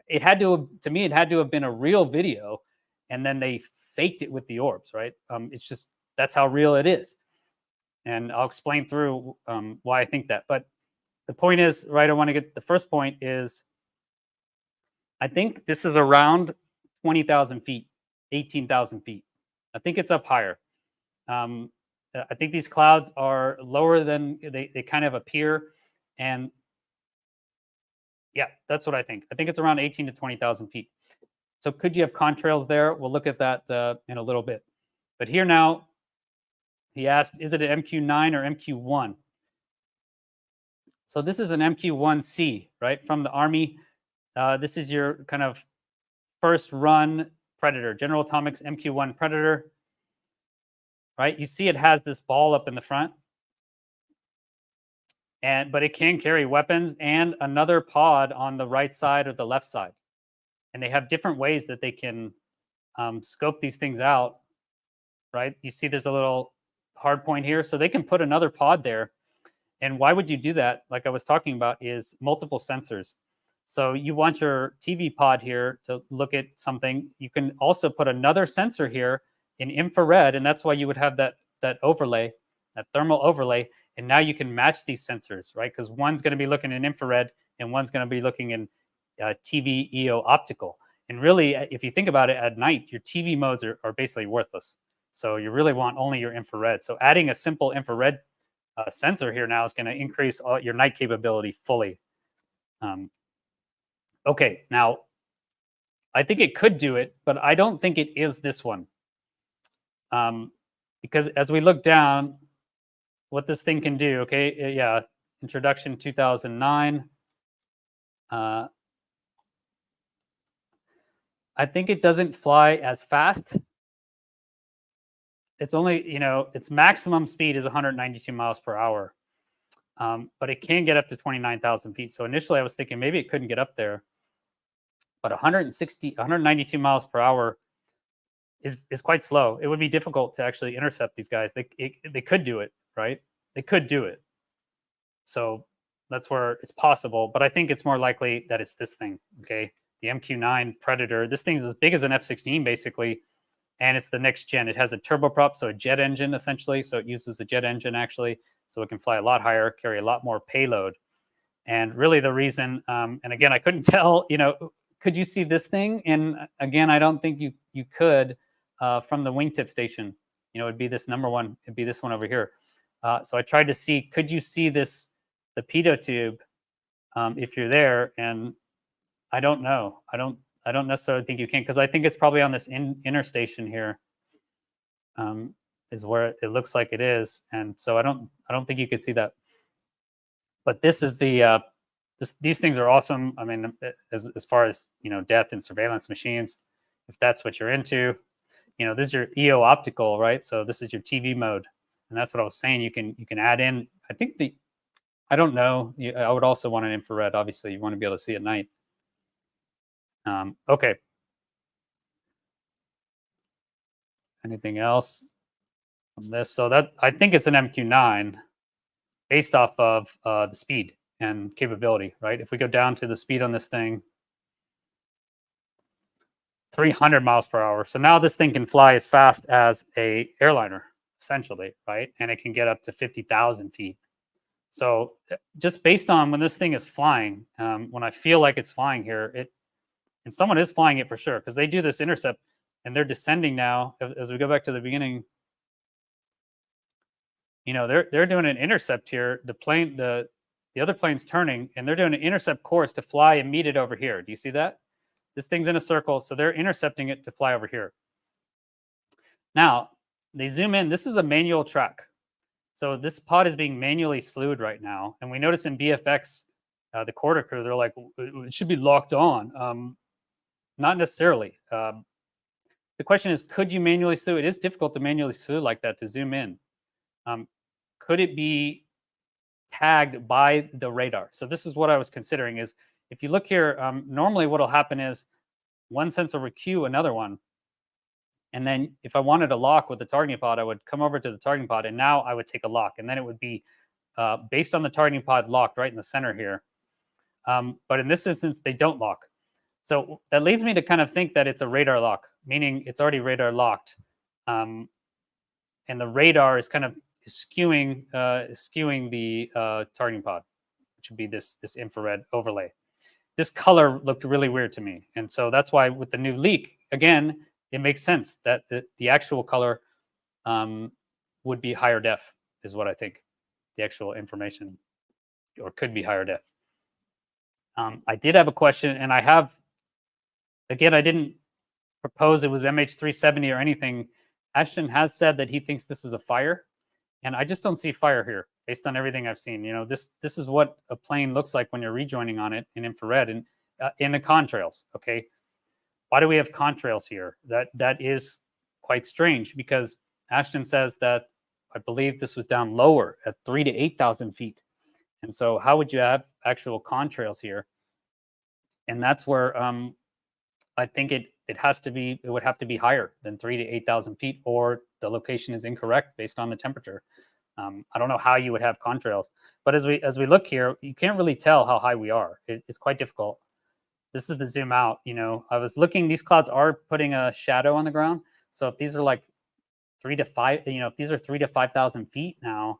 Speaker 1: it had to me. It had to have been a real video, and then they faked it with the orbs, right? It's just, that's how real it is. And I'll explain through why I think that. But the point is, right, I want to get, the first point is, I think this is around 20,000 feet, 18,000 feet. I think it's up higher. I think these clouds are lower than they kind of appear. And yeah, that's what I think. I think it's around 18 to 20,000 feet. So could you have contrails there? We'll look at that in a little bit. But here now, he asked, is it an MQ-9 or MQ-1? So this is an MQ-1C, right, from the Army. This is your kind of first run Predator, General Atomics MQ-1 Predator, right? You see it has this ball up in the front, but it can carry weapons and another pod on the right side or the left side. And they have different ways that they can scope these things out, right? You see there's a little hard point here, so they can put another pod there. And why would you do that? Like I was talking about, is multiple sensors. So you want your TV pod here to look at something. You can also put another sensor here in infrared, and that's why you would have that overlay, that thermal overlay. And now you can match these sensors, right? Because one's going to be looking in infrared and one's going to be looking in TV, EO, optical. And really, if you think about it, at night, your TV modes are basically worthless. So you really want only your infrared. So adding a simple infrared sensor here now is going to increase your night capability fully. Okay, now I think it could do it, but I don't think it is this one. Because as we look down, what this thing can do, okay, yeah, introduction 2009. I think it doesn't fly as fast. It's only, its maximum speed is 192 miles per hour. But it can get up to 29,000 feet. So initially I was thinking maybe it couldn't get up there. But 192 miles per hour is quite slow. It would be difficult to actually intercept these guys. They could do it, right? They could do it. So that's where it's possible. But I think it's more likely that it's this thing, okay? The MQ-9 Predator. This thing's as big as an F-16, basically. And it's the next gen. It has a turboprop, so a jet engine, essentially. So it uses a jet engine, actually. So it can fly a lot higher, carry a lot more payload. And really the reason, and again, I couldn't tell, could you see this thing? And again, I don't think you could from the wingtip station. It'd be this number one. It'd be this one over here. So I tried to see, could you see this, the pitot tube, if you're there? And I don't know. I don't necessarily think you can, because I think it's probably on this inner station here. Is where it looks like it is, and so I don't think you could see that. But this is the these things are awesome. I mean, as far as death and surveillance machines, if that's what you're into, this is your EO optical, right? So this is your TV mode, and that's what I was saying. You can add in. I think I don't know. I would also want an infrared. Obviously, you want to be able to see at night. Okay. Anything else on this? So that I think it's an MQ-9 based off of the speed and capability, right? If we go down to the speed on this thing, 300 miles per hour. So now this thing can fly as fast as a airliner, essentially, right? And it can get up to 50,000 feet. So just based on when this thing is flying, when I feel like it's flying here, and someone is flying it for sure, because they do this intercept and they're descending now. As we go back to the beginning, they're doing an intercept here. The plane, the other plane's turning, and they're doing an intercept course to fly and meet it over here. Do you see that? This thing's in a circle, so they're intercepting it to fly over here. Now, they zoom in. This is a manual track. So this pod is being manually slewed right now. And we notice in VFX, the quarter crew, they're like, it should be locked on. Not necessarily. The question is, could you manually slew? It is difficult to manually slew like that, to zoom in. Could it be tagged by the radar? So this is what I was considering is, if you look here, normally what will happen is one sensor would cue another one. And then if I wanted a lock with the targeting pod, I would come over to the targeting pod, and now I would take a lock. And then it would be based on the targeting pod locked right in the center here. But in this instance, they don't lock. So that leads me to kind of think that it's a radar lock, meaning it's already radar locked. And the radar is kind of skewing the targeting pod, which would be this infrared overlay. This color looked really weird to me. And so that's why with the new leak, again, it makes sense that the actual color would be higher def, is what I think. The actual information, or could be higher def. I did have a question, and I have, again, I didn't propose it was MH370 or anything. Ashton has said that he thinks this is a fire, and I just don't see fire here based on everything I've seen. This is what a plane looks like when you're rejoining on it in infrared and in the contrails, okay? Why do we have contrails here? That is quite strange, because Ashton says that, I believe this was down lower at 3,000 to 8,000 feet. And so how would you have actual contrails here? And that's where I think it would have to be higher than 3,000 to 8,000 feet, or the location is incorrect based on the temperature. I don't know how you would have contrails, but as we look here, you can't really tell how high we are. It's quite difficult. This is the zoom out. I was looking, these clouds are putting a shadow on the ground. So if these are like 3 to 5, if these are 3,000 to 5,000 feet now,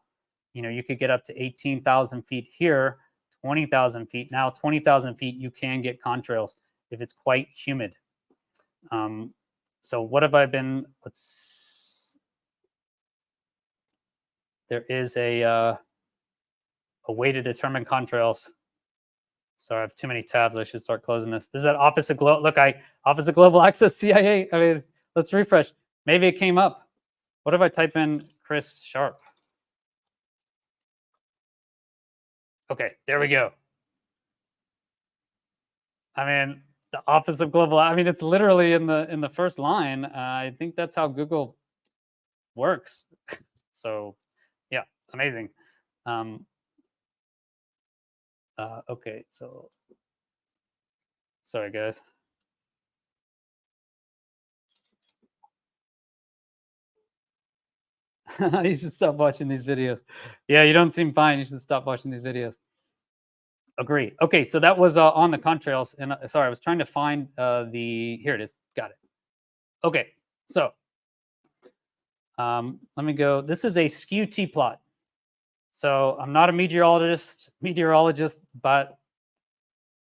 Speaker 1: you could get up to 18,000 feet here, 20,000 feet. Now 20,000 feet, you can get contrails if it's quite humid. So what have I been, there is a way to determine contrails. Sorry, I have too many tabs. I should start closing this. This is that Office of Office of Global Access CIA. I mean, let's refresh. Maybe it came up. What if I type in Chris Sharp? Okay, there we go. I mean, the Office of Global. I mean, it's literally in the first line. I think that's how Google works. So, yeah, amazing. Okay, so sorry, guys. You should stop watching these videos. Yeah, you don't seem fine. You should stop watching these videos. Agree. Okay, so that was on the contrails. And sorry, I was trying to find here it is. Got it. Okay, so let me go. This is a skew T-plot. So I'm not a meteorologist, but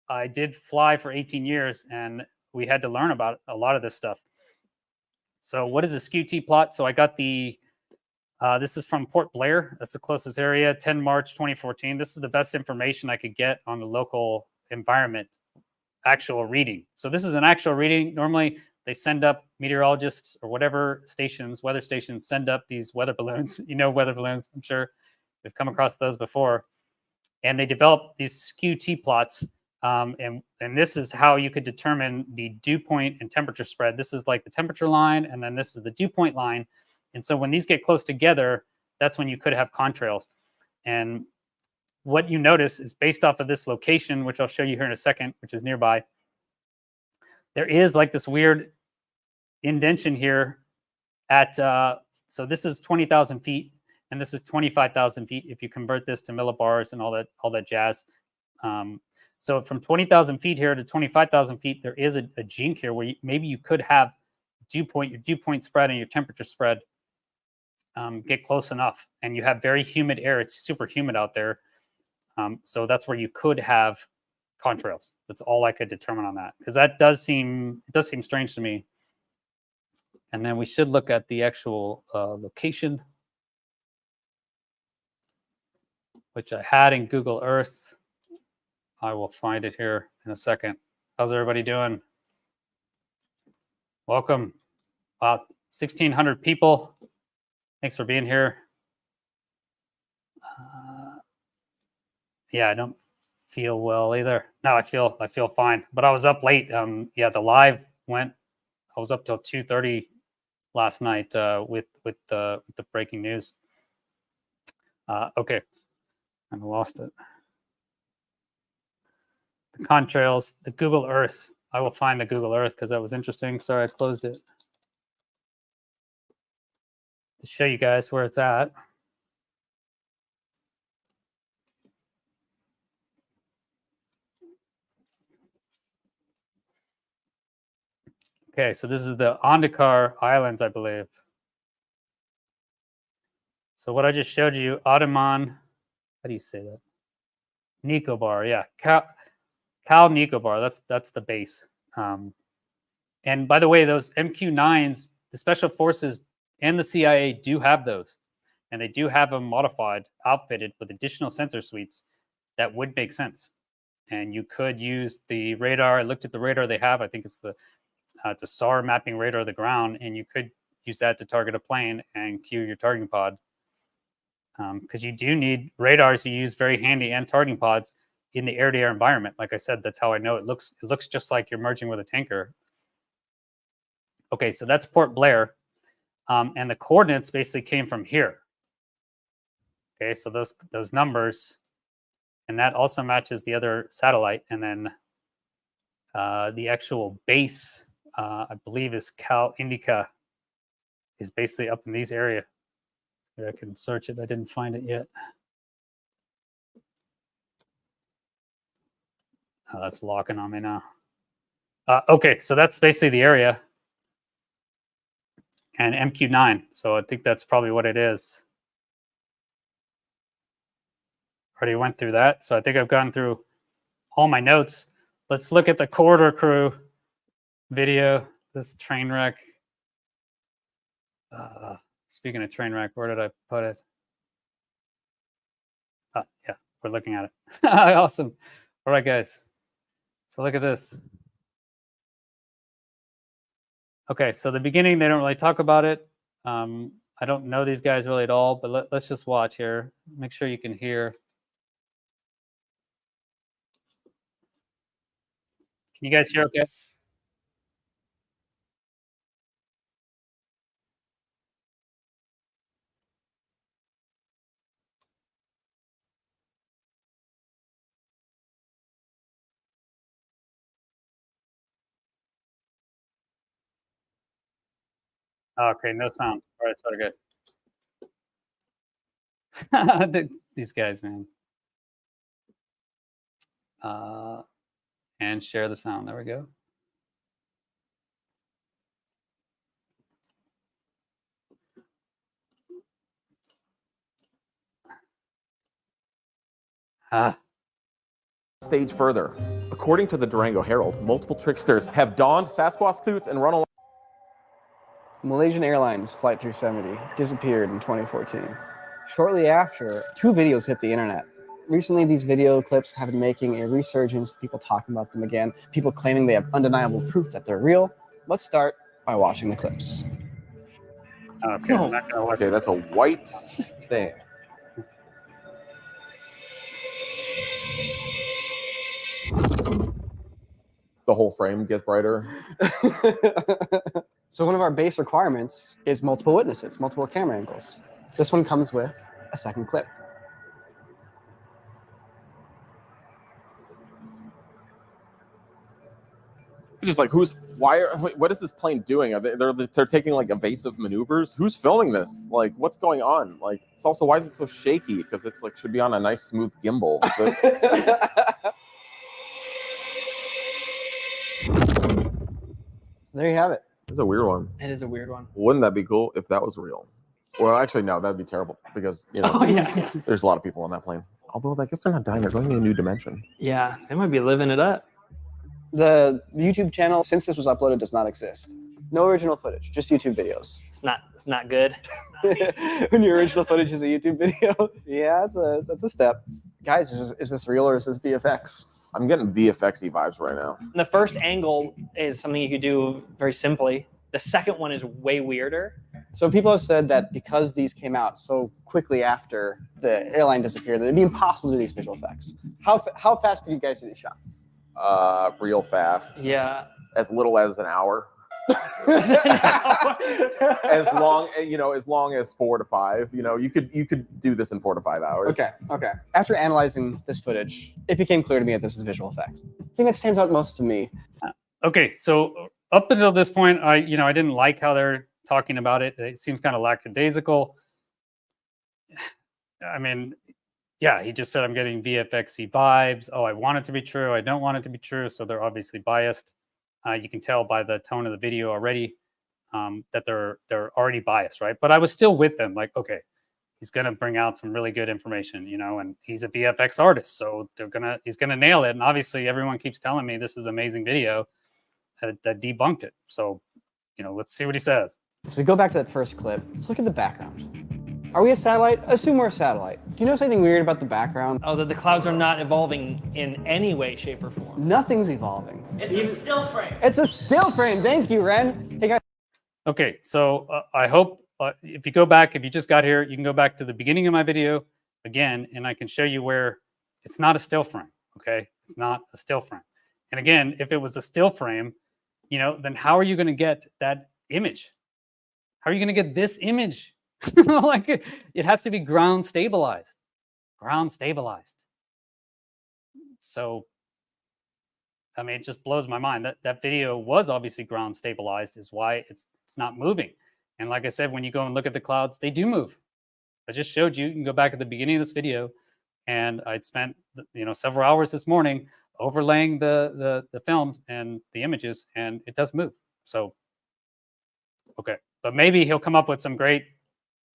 Speaker 1: I did fly for 18 years and we had to learn about a lot of this stuff. So what is a skew T-plot? So I got this is from Port Blair. That's the closest area, 10 March 2014. This is the best information I could get on the local environment, actual reading. So this is an actual reading. Normally, they send up meteorologists or whatever stations, weather stations, send up these weather balloons. You know weather balloons, I'm sure. We've come across those before. And they develop these skew T-plots. And this is how you could determine the dew point and temperature spread. This is like the temperature line, and then this is the dew point line. And so when these get close together, that's when you could have contrails. And what you notice is based off of this location, which I'll show you here in a second, which is nearby, there is like this weird indentation here at, so this is 20,000 feet, and this is 25,000 feet if you convert this to millibars and all that jazz. So from 20,000 feet here to 25,000 feet, there is a jink here where maybe you could have your dew point spread and your temperature spread get close enough, and you have very humid air. It's super humid out there. So that's where you could have contrails. That's all I could determine on that, because it does seem strange to me. And then we should look at the actual location, which I had in Google Earth. I will find it here in a second. How's everybody doing? Welcome. 1,600 people. Thanks for being here. Yeah, I don't feel well either. No, I feel fine. But I was up late. Yeah, the live went. I was up till 2:30 last night with the breaking news. Okay, I lost it. The contrails, the Google Earth. I will find the Google Earth because that was interesting. Sorry, I closed it. To show you guys where it's at. Okay, so this is the Andakar Islands, I believe. So what I just showed you, Ottoman, how do you say that? Nicobar, yeah, Cal Nicobar. That's the base. And by the way, those MQ-9s, the Special Forces and the CIA do have those, and they do have them modified, outfitted with additional sensor suites that would make sense. And you could use the radar. I looked at the radar they have. I think it's a SAR mapping radar of the ground, and you could use that to target a plane and cue your targeting pod. Because you do need radars you use very handy and targeting pods in the air-to-air environment. Like I said, that's how I know it looks. It looks just like you're merging with a tanker. Okay, so that's Port Blair. And the coordinates basically came from here. Okay, so those numbers, and that also matches the other satellite. And then the actual base, I believe, is Cal Indica, is basically up in these areas. I can search it. I didn't find it yet. Oh, that's locking on me now. Okay, so that's basically the area. And MQ-9. So I think that's probably what it is. already went through that. So I think I've gone through all my notes. Let's look at the corridor crew video. This train wreck. Speaking of train wreck, where did I put it? Yeah, we're looking at it. Awesome. All right, guys. So look at this. Okay, so the beginning, they don't really talk about it. I don't know these guys really at all, but let's just watch here. Make sure you can hear. Can you guys hear okay? Okay, no sound. All right, sorry, guys. These guys, man. And share the sound. There we go.
Speaker 2: Stage further. According to the Durango Herald, multiple tricksters have donned Sasquatch suits and run along.
Speaker 3: Malaysian Airlines Flight 370 disappeared in 2014. Shortly after, 2 videos hit the internet. Recently, these video clips have been making a resurgence, people talking about them again, people claiming they have undeniable proof that they're real. Let's start by watching the clips.
Speaker 1: Okay, I'm not gonna listen.
Speaker 2: Okay, that's a white thing. The whole frame gets brighter.
Speaker 3: So one of our base requirements is multiple witnesses, multiple camera angles. This one comes with a second clip.
Speaker 2: Just like, what is this plane doing? They're taking like evasive maneuvers. Who's filming this? Like, what's going on? Like, it's also, why is it so shaky? Because it's like, should be on a nice smooth gimbal.
Speaker 3: There you have it.
Speaker 2: It's a weird one.
Speaker 4: It is a weird one.
Speaker 2: Wouldn't that be cool if that was real? Well, actually, no, that'd be terrible because, you know,
Speaker 4: Oh, yeah.
Speaker 2: there's a lot of people on that plane. Although I guess they're not dying, they're going to a new dimension.
Speaker 4: Yeah, they might be living it up.
Speaker 3: The YouTube channel, since this was uploaded, does not exist. No original footage, just YouTube videos.
Speaker 4: It's not good.
Speaker 3: When your original footage is a YouTube video, yeah, that's a step. Guys, is this real or is this VFX?
Speaker 2: I'm getting VFX-y vibes right now.
Speaker 4: The first angle is something you could do very simply. The second one is way weirder.
Speaker 3: So people have said that because these came out so quickly after the airline disappeared, that it'd be impossible to do these visual effects. How fast could you guys do these shots?
Speaker 2: Real fast.
Speaker 4: Yeah.
Speaker 2: As little as an hour. as long as 4 to 5. You know, you could do this in 4 to 5 hours.
Speaker 3: Okay. After analyzing this footage, it became clear to me that this is visual effects. The thing that stands out most to me.
Speaker 1: Okay, so up until this point, I didn't like how they're talking about it. It seems kind of lackadaisical. I mean, yeah, he just said I'm getting VFX-y vibes. Oh, I want it to be true. I don't want it to be true. So they're obviously biased. You can tell by the tone of the video already that they're already biased, right? But I was still with them, like, okay, he's gonna bring out some really good information, you know, and he's a VFX artist, so he's gonna nail it. And obviously, everyone keeps telling me this is an amazing video that debunked it. So, you know, let's see what he says.
Speaker 3: So we go back to that first clip. Let's look at the background. Are we a satellite? Assume we're a satellite. Do you know something weird about the background?
Speaker 4: Oh, that the clouds are not evolving in any way, shape, or form.
Speaker 3: Nothing's evolving.
Speaker 4: It's a still frame.
Speaker 3: It's a still frame. Thank you, Ren. Hey, guys.
Speaker 1: Okay, so I hope if you just got here, you can go back to the beginning of my video again, and I can show you where it's not a still frame, okay? It's not a still frame. And again, if it was a still frame, you know, then how are you going to get that image? How are you going to get this image? Like it has to be ground stabilized. So, I mean, it just blows my mind that video was obviously ground stabilized is why it's not moving. And like I said, when you go and look at the clouds, they do move. I just showed you. You can go back at the beginning of this video, and I'd spent several hours this morning overlaying the films and the images, and it does move. So, okay, but maybe he'll come up with some great.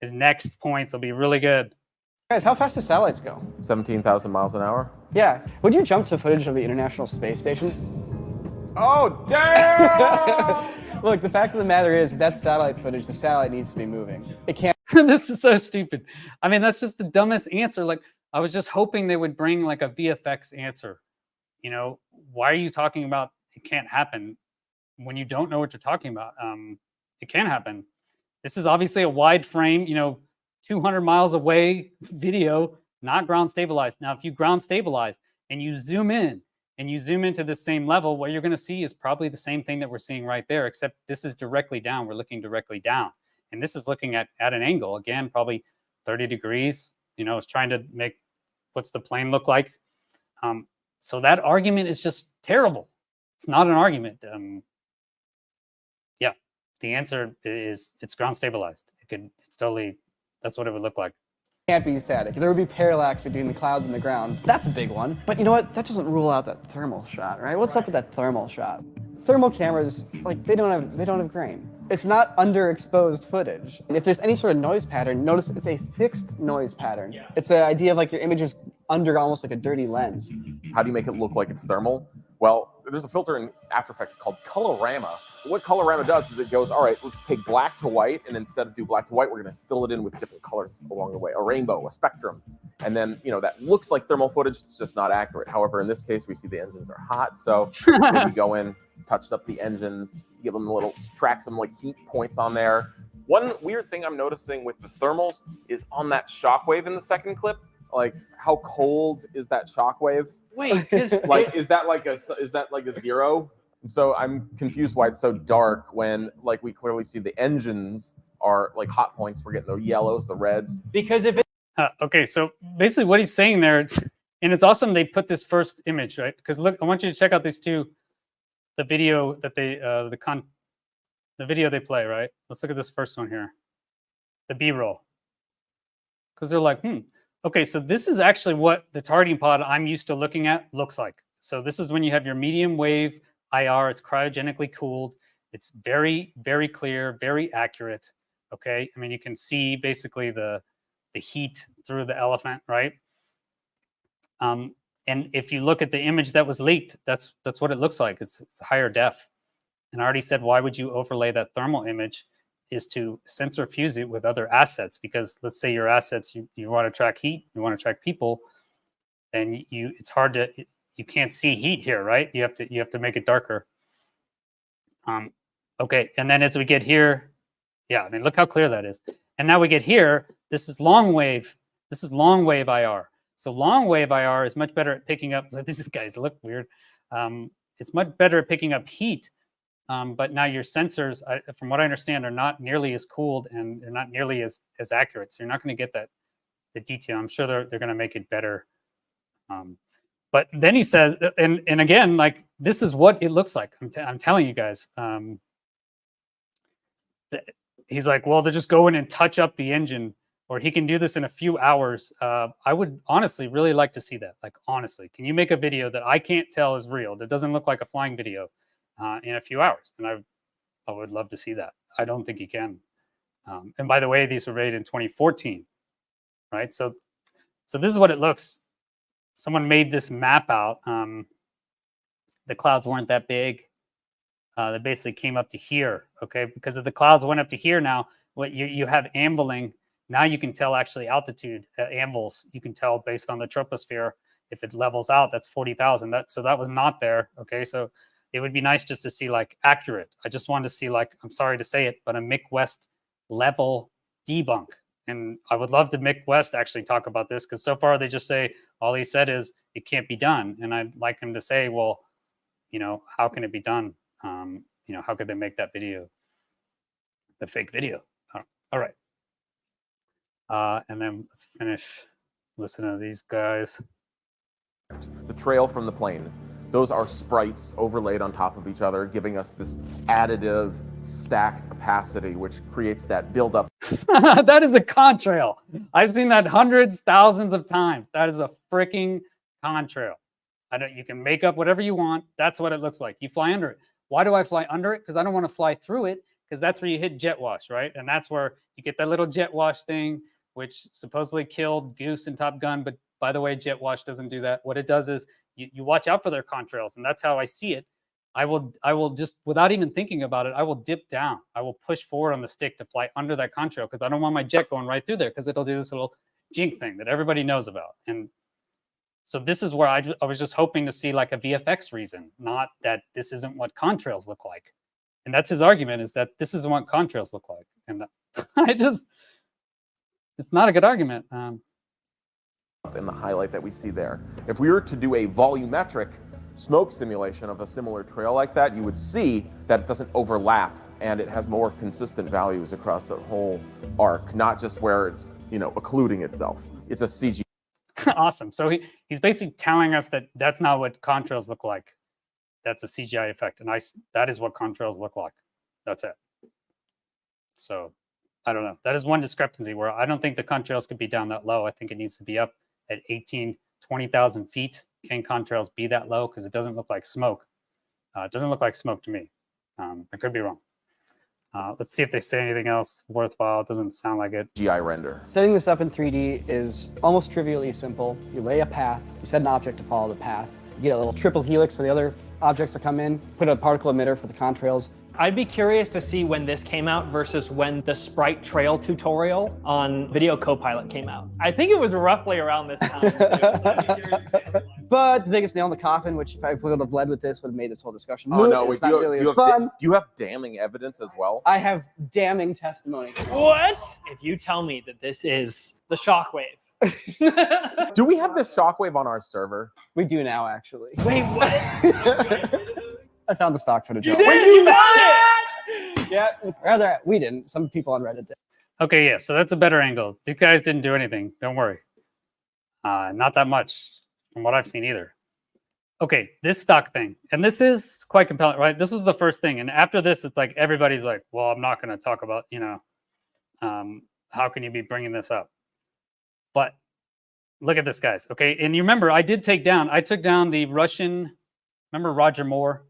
Speaker 1: His next points will be really good.
Speaker 3: Guys, how fast do satellites go?
Speaker 2: 17,000 miles an hour.
Speaker 3: Yeah. Would you jump to footage of the International Space Station?
Speaker 2: Oh, damn!
Speaker 3: Look, the fact of the matter is, if that's satellite footage, the satellite needs to be moving. It can't.
Speaker 1: This is so stupid. I mean, that's just the dumbest answer. Like, I was just hoping they would bring like a VFX answer. You know, why are you talking about it can't happen when you don't know what you're talking about? It can happen. This is obviously a wide frame, you know, 200 miles away video, not ground stabilized. Now, if you ground stabilize and you zoom in and you zoom into the same level, what you're going to see is probably the same thing that we're seeing right there, except this is directly down. We're looking directly down. And this is looking at an angle, again, probably 30 degrees. You know, it's trying to make, what's the plane look like? So that argument is just terrible. It's not an argument. Yeah, the answer is it's ground stabilized. It's totally, that's what it would look like.
Speaker 3: Can't be static. There would be parallax between the clouds and the ground. That's a big one. But you know what? That doesn't rule out that thermal shot, right? What's up with that thermal shot? Thermal cameras, like they don't have grain. It's not underexposed footage. And if there's any sort of noise pattern, notice it's a fixed noise pattern. Yeah. It's the idea of like your image is under almost like a dirty lens.
Speaker 2: How do you make it look like it's thermal? Well, there's a filter in After Effects called Colorama. What Colorama does is it goes, all right, let's take black to white, and instead of do black to white, we're going to fill it in with different colors along the way, a rainbow, a spectrum. And then, you know, that looks like thermal footage, it's just not accurate. However, in this case, we see the engines are hot, so maybe go in, touched up the engines, give them a little, track some like heat points on there. One weird thing I'm noticing with the thermals is on that shockwave in the second clip, like how cold is that shockwave?
Speaker 4: Wait,
Speaker 2: like is that like a zero? And so I'm confused why it's so dark when like we clearly see the engines are like hot points. We're getting the yellows, the reds.
Speaker 4: Because if it
Speaker 1: okay, so basically what he's saying there, and it's awesome they put this first image, right? Because look, I want you to check out these two, the video that they the video they play, right? Let's look at this first one here, the B-roll, because they're like, okay, so this is actually what the targeting pod I'm used to looking at looks like. So this is when you have your medium wave IR, it's cryogenically cooled. It's very, very clear, very accurate. Okay, I mean, you can see basically the heat through the elephant, right? And if you look at the image that was leaked, that's what it looks like. It's higher def. And I already said, why would you overlay that thermal image? Is to sensor fuse it with other assets, because let's say your assets, you want to track heat, you want to track people, and it's hard to, you can't see heat here, right? You have to make it darker. Okay, and then as we get here, yeah, I mean, look how clear that is. And now we get here, this is long wave IR. So long wave IR is much better at picking up, these guys look weird. It's much better at picking up heat. But now your sensors, from what I understand, are not nearly as cooled and they're not nearly as accurate. So you're not going to get the detail. I'm sure they're going to make it better. But then he says, and again, like this is what it looks like. I'm telling you guys. He's like, well, they'll just go in and touch up the engine, or he can do this in a few hours. I would honestly really like to see that. Like, honestly, can you make a video that I can't tell is real, that doesn't look like a flying video? In a few hours, and I would love to see that. I don't think you can. And by the way, these were made in 2014, right? So this is what it looks. Someone made this map out. The clouds weren't that big. They basically came up to here, okay? Because if the clouds went up to here now, what you have anviling. Now you can tell actually altitude anvils. You can tell based on the troposphere. If it levels out, that's 40,000. So that was not there, okay? So it would be nice just to see like accurate. I just wanted to see like, I'm sorry to say it, but a Mick West level debunk. And I would love to Mick West actually talk about this, because so far they just say, all he said is it can't be done. And I'd like him to say, well, you know, how can it be done? You know, how could they make that video, the fake video? All right. And then let's finish listening to these guys.
Speaker 2: The trail from the plane. Those are sprites overlaid on top of each other, giving us this additive stacked opacity, which creates that buildup.
Speaker 1: That is a contrail. I've seen that hundreds, thousands of times. That is a freaking contrail. You can make up whatever you want. That's what it looks like. You fly under it. Why do I fly under it? Because I don't want to fly through it, because that's where you hit jet wash, right? And that's where you get that little jet wash thing. which supposedly killed Goose and Top Gun. But by the way, Jet Watch doesn't do that. What it does is you watch out for their contrails, and that's how I see it. I will just, without even thinking about it, I will dip down. I will push forward on the stick to fly under that contrail because I don't want my jet going right through there because it'll do this little jink thing that everybody knows about. And so this is where I was just hoping to see like a VFX reason, not that this isn't what contrails look like. And that's his argument, is that this isn't what contrails look like. And it's not a good argument.
Speaker 2: In the highlight that we see there. If we were to do a volumetric smoke simulation of a similar trail like that, you would see that it doesn't overlap and it has more consistent values across the whole arc, not just where it's, you know, occluding itself. It's a CG.
Speaker 1: Awesome. So he's basically telling us that that's not what contrails look like. That's a CGI effect. And that is what contrails look like. That's it. So I don't know. That is one discrepancy where I don't think the contrails could be down that low. I think it needs to be up at 20,000 feet. Can contrails be that low? Because it doesn't look like smoke. It doesn't look like smoke to me. I could be wrong. Let's see if they say anything else worthwhile. It doesn't sound like it.
Speaker 2: GI render.
Speaker 3: Setting this up in 3D is almost trivially simple. You lay a path, you set an object to follow the path, you get a little triple helix for the other objects that come in, put a particle emitter for the contrails.
Speaker 4: I'd be curious to see when this came out versus when the Sprite Trail tutorial on Video Copilot came out. I think it was roughly around this time, too. So I'd be curious to see the line.
Speaker 3: But the biggest nail in the coffin, which if I would have led with this, would have made this whole discussion
Speaker 2: Oh
Speaker 3: moot.
Speaker 2: no,
Speaker 3: It's not really as fun.
Speaker 2: Do you have damning evidence as well?
Speaker 3: I have damning testimony.
Speaker 4: What? If you tell me that this is the shockwave.
Speaker 2: Do we have this shockwave on our server?
Speaker 3: We do now, actually.
Speaker 4: Wait, what?
Speaker 3: I found the stock footage.
Speaker 4: You did! You found it!
Speaker 3: Yeah, rather, we didn't. Some people on Reddit did.
Speaker 1: Okay, yeah, so that's a better angle. These guys didn't do anything. Don't worry. Not that much from what I've seen either. Okay, this stock thing. And this is quite compelling, right? This was the first thing. And after this, it's like everybody's like, well, I'm not going to talk about, you know, how can you be bringing this up? But look at this, guys. Okay, and you remember, I took down the Russian, remember Roger Moore?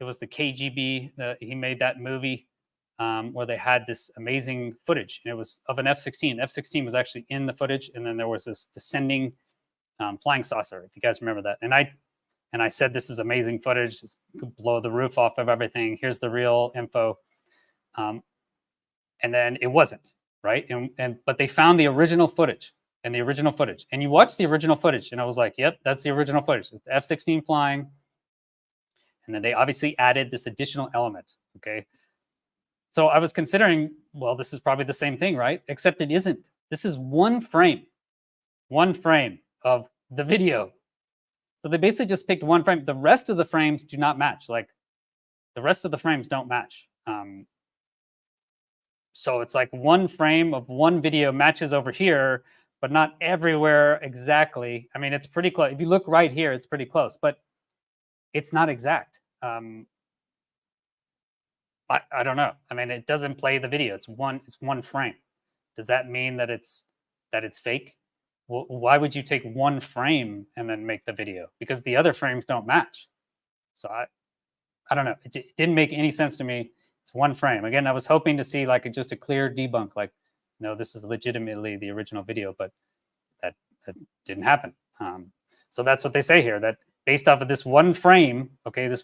Speaker 1: It was the KGB. He made that movie where they had this amazing footage. And it was of an F-16. F-16 was actually in the footage. And then there was this descending flying saucer, if you guys remember that. And I said, this is amazing footage. This could blow the roof off of everything. Here's the real info. And then it wasn't, right? But they found the original footage. And you watch the original footage. And I was like, yep, that's the original footage. It's the F-16 flying. And then they obviously added this additional element, okay? So I was considering, well, this is probably the same thing, right? Except it isn't. This is one frame of the video. So they basically just picked one frame. The rest of the frames do not match. Like, the rest of the frames don't match. So it's like one frame of one video matches over here, but not everywhere exactly. I mean, it's pretty close. If you look right here, it's pretty close, but it's not exact. I don't know. I mean, it doesn't play the video. It's one frame. Does that mean that it's fake? Well, why would you take one frame and then make the video? Because the other frames don't match. So I don't know. It didn't make any sense to me. It's one frame. Again, I was hoping to see like just a clear debunk, like, no, this is legitimately the original video, but that didn't happen. So that's what they say here, that based off of this one frame, okay, it's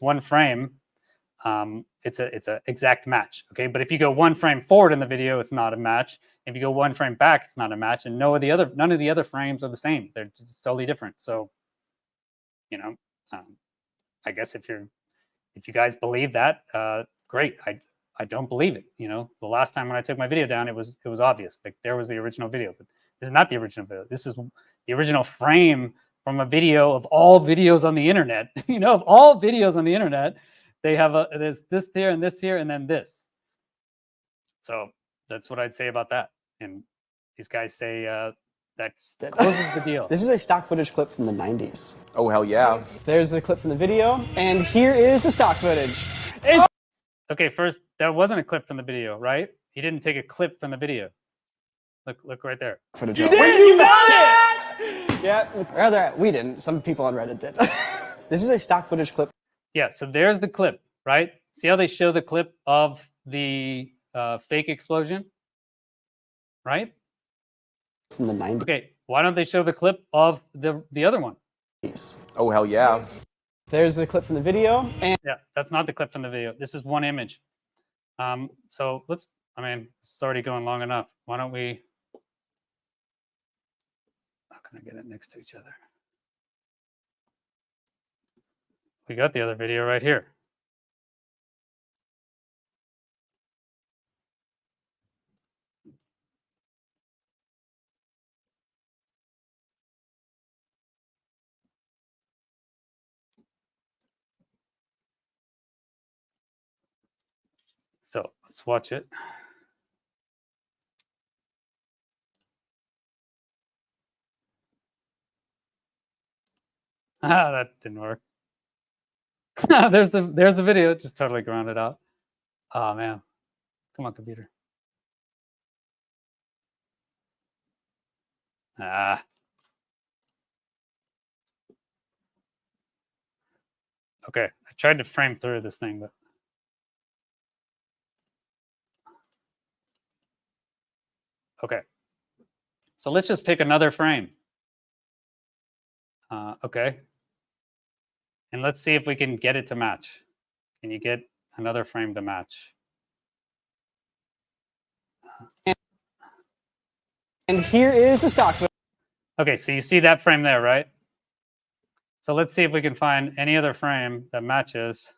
Speaker 1: a exact match, okay? But if you go one frame forward in the video, it's not a match. If you go one frame back, it's not a match. And none of the other frames are the same. They're just totally different. So, you know, I guess if you guys believe that, great. I don't believe it. You know, the last time when I took my video down, it was obvious. Like, there was the original video, but this is not the original video. This is the original frame from a video of all videos on the internet. You know, of all videos on the internet, they have there's this here and this here and then this. So that's what I'd say about that. And these guys say that closes the deal.
Speaker 3: This is a stock footage clip from the 90s.
Speaker 2: Oh, hell yeah.
Speaker 3: There's the clip from the video, and here is the stock footage.
Speaker 1: Okay, first, that wasn't a clip from the video, right? He didn't take a clip from the video. Look right there.
Speaker 3: Footage.
Speaker 4: You did! You found it!
Speaker 3: Yeah, rather, we didn't. Some people on Reddit did. This is a stock footage clip.
Speaker 1: Yeah, so there's the clip, right? See how they show the clip of the fake explosion, right?
Speaker 3: from the 90s.
Speaker 1: Okay, why don't they show the clip of the other one?
Speaker 2: Oh, hell yeah.
Speaker 3: There's the clip from the video, and
Speaker 1: Yeah, that's not the clip from the video. This is one image. So let's, I mean, it's already going long enough. Why don't we, how can I get it next to each other? We got the other video right here. So let's watch it. Ah, that didn't work. there's the video. It just totally grounded out. Oh man, come on, computer. Ah. Okay, I tried to frame through this thing, but okay. So let's just pick another frame. Okay. And let's see if we can get it to match. Can you get another frame to match?
Speaker 3: and here is the stock footage.
Speaker 1: Okay, so you see that frame there, right? So let's see if we can find any other frame that matches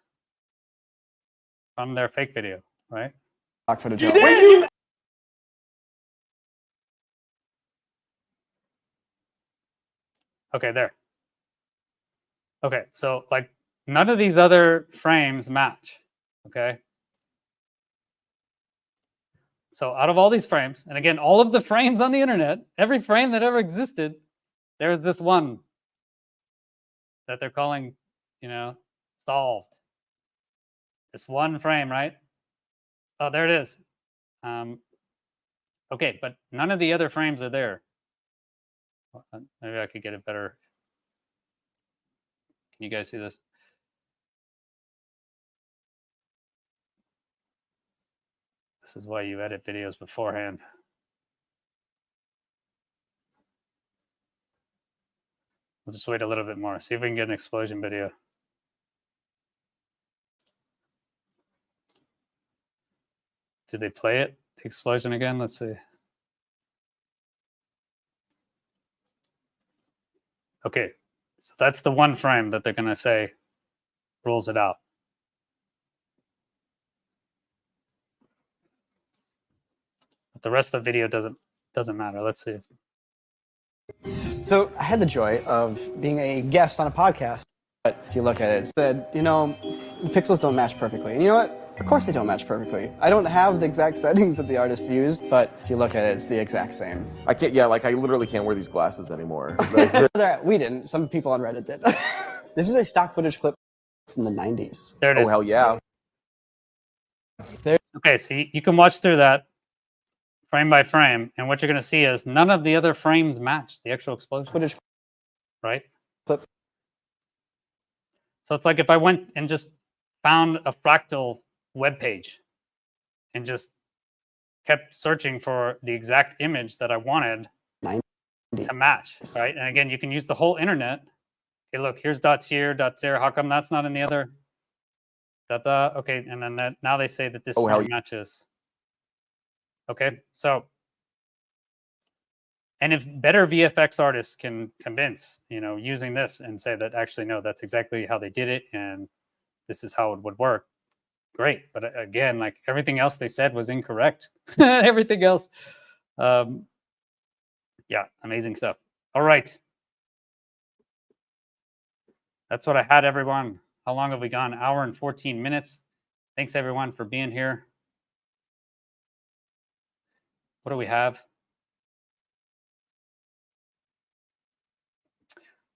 Speaker 1: from their fake video, right?
Speaker 3: Stock footage.
Speaker 1: Okay, there. Okay, so like none of these other frames match, okay? So out of all these frames, and again, all of the frames on the internet, every frame that ever existed, there's this one that they're calling, you know, solved. This one frame, right? Oh, there it is. Okay, but none of the other frames are there. Maybe I could get it better. Can you guys see this? This is why you edit videos beforehand. We'll just wait a little bit more. See if we can get an explosion video. Did they play it? The explosion again? Let's see. Okay, so that's the one frame that they're going to say rules it out. But the rest of the video doesn't matter. Let's see.
Speaker 3: So I had the joy of being a guest on a podcast. But if you look at it, it said, you know, pixels don't match perfectly. And you know what? Of course they don't match perfectly. I don't have the exact settings that the artist used, but if you look at it, it's the exact same.
Speaker 2: I can't, yeah, like I literally can't wear these glasses anymore. Like,
Speaker 3: We didn't. Some people on Reddit did. This is a stock footage clip from the 90s.
Speaker 1: There it is.
Speaker 2: oh, hell yeah.
Speaker 1: Okay, so you can watch through that frame by frame, and what you're going to see is none of the other frames match the actual explosion.
Speaker 3: Footage
Speaker 1: Right?
Speaker 3: clip.
Speaker 1: So it's like if I went and just found a fractal web page and just kept searching for the exact image that I wanted
Speaker 3: 90.
Speaker 1: to match, right? And again, you can use the whole internet. Okay, look, here's dots here, dots there. How come that's not in the other? Okay, and then now they say that this
Speaker 2: Oh, hell
Speaker 1: frame
Speaker 2: yeah.
Speaker 1: matches. Okay, so, and if better VFX artists can convince, you know, using this and say that actually, no, that's exactly how they did it and this is how it would work, great. But again, like everything else they said was incorrect. Everything else. Yeah, amazing stuff. All right. That's what I had, everyone. How long have we gone? Hour and 14 minutes. Thanks, everyone, for being here. What do we have?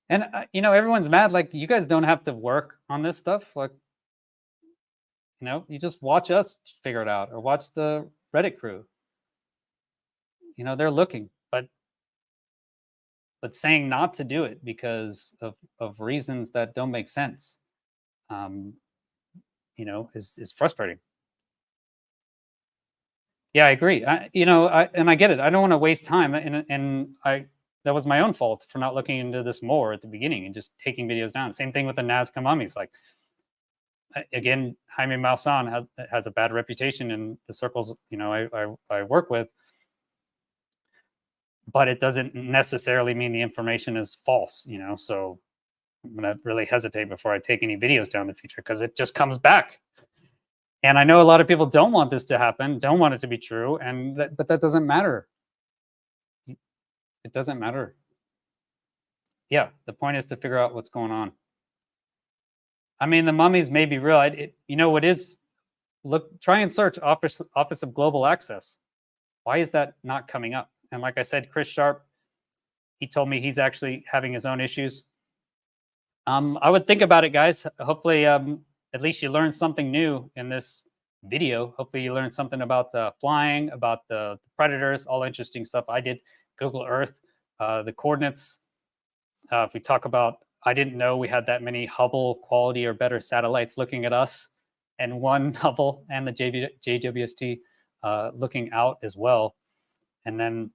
Speaker 1: And, you know, everyone's mad. Like, you guys don't have to work on this stuff. Like, you know, you just watch us figure it out or watch the Reddit crew. You know, they're looking, but saying not to do it because of reasons that don't make sense, you know, is frustrating. Yeah, I agree. I get it. I don't want to waste time, and that was my own fault for not looking into this more at the beginning and just taking videos down. Same thing with the Nazca mummies. Like, again, Jaime Maussan has a bad reputation in the circles I work with, but it doesn't necessarily mean the information is false. So I'm gonna really hesitate before I take any videos down in the future because it just comes back. And I know a lot of people don't want this to happen, don't want it to be true, but that doesn't matter. It doesn't matter. Yeah, the point is to figure out what's going on. I mean, the mummies may be real. What is? Look, try and search Office of Global Access. Why is that not coming up? And like I said, Chris Sharp, he told me he's actually having his own issues. I would think about it, guys. Hopefully, at least you learned something new in this video. Hopefully you learned something about flying, about the predators, all interesting stuff. I did Google Earth, the coordinates. If we talk about, I didn't know we had that many Hubble quality or better satellites looking at us, and one Hubble and the JWST looking out as well. And then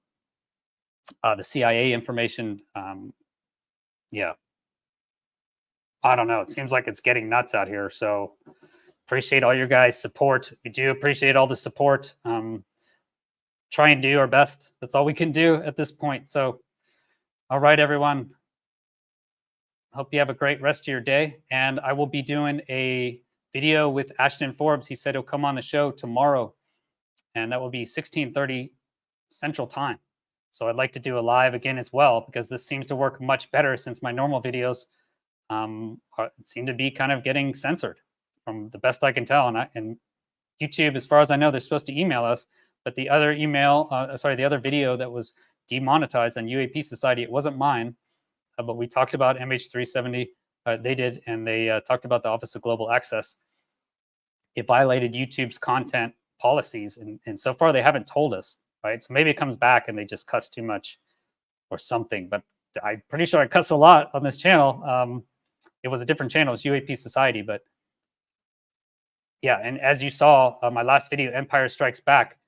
Speaker 1: the CIA information, yeah. I don't know. It seems like it's getting nuts out here. So appreciate all your guys' support. We do appreciate all the support. Try and do our best. That's all we can do at this point. So, all right, everyone. Hope you have a great rest of your day. And I will be doing a video with Ashton Forbes. He said he'll come on the show tomorrow. And that will be 16:30 Central Time. So I'd like to do a live again as well, because this seems to work much better since my normal videos seem to be kind of getting censored from the best I can tell. And YouTube, as far as I know, they're supposed to email us, but the other the other video that was demonetized on UAP Society, it wasn't mine, but we talked about MH370. They did, and they talked about the Office of Global Access. It violated YouTube's content policies, and so far they haven't told us, right? So maybe it comes back and they just cuss too much or something, but I'm pretty sure I cuss a lot on this channel. It was a different channel, it's UAP Society, but yeah. And as you saw, my last video, Empire Strikes Back,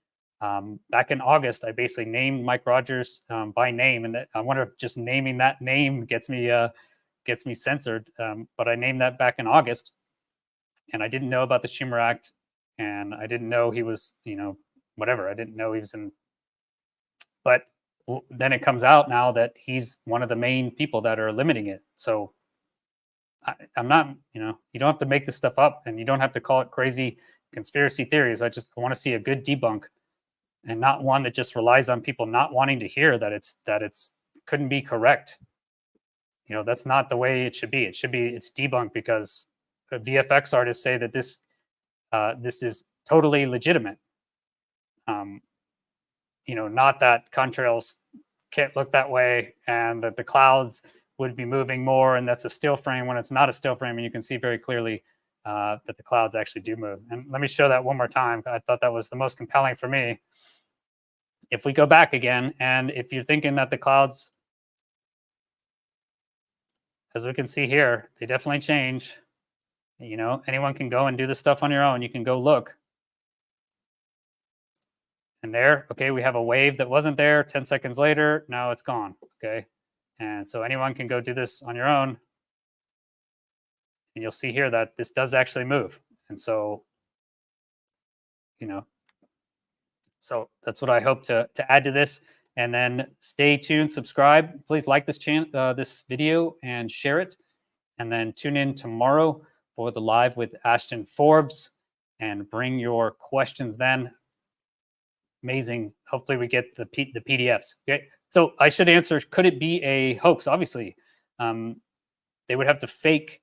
Speaker 1: back in August, I basically named Mike Rogers by name, and I wonder if just naming that name gets me censored. But I named that back in August, and I didn't know about the Schumer Act, and I didn't know he was, whatever. I didn't know he was in, but then it comes out now that he's one of the main people that are limiting it. So I'm not, you don't have to make this stuff up, and you don't have to call it crazy conspiracy theories. I want to see a good debunk, and not one that just relies on people not wanting to hear that it's couldn't be correct. That's not the way it should be. It's debunked because VFX artists say that this is totally legitimate. Not that contrails can't look that way, and that the clouds would be moving more, and that's a still frame when it's not a still frame, and you can see very clearly that the clouds actually do move. And let me show that one more time. I thought that was the most compelling for me. If we go back again, and if you're thinking that the clouds, as we can see here, they definitely change. Anyone can go and do this stuff on your own. You can go look. And there, okay, we have a wave that wasn't there 10 seconds later. Now it's gone, okay? And so anyone can go do this on your own. And you'll see here that this does actually move. And so, so that's what I hope to add to this. And then stay tuned, subscribe. Please like this this video and share it. And then tune in tomorrow for the live with Ashton Forbes, and bring your questions then. Amazing. Hopefully we get the PDFs. Okay. So I should answer, could it be a hoax? Obviously, they would have to fake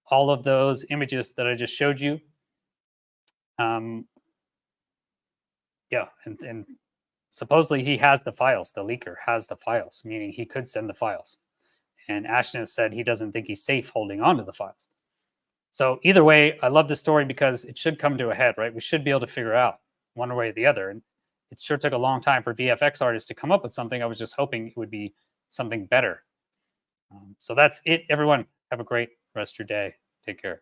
Speaker 1: all of those images that I just showed you. Yeah, and supposedly he has the files. The leaker has the files, meaning he could send the files. And Ashton has said he doesn't think he's safe holding on to the files. So either way, I love this story because it should come to a head, right? We should be able to figure out one way or the other. And it sure took a long time for VFX artists to come up with something. I was just hoping it would be something better. So that's it, everyone. Have a great rest of your day. Take care.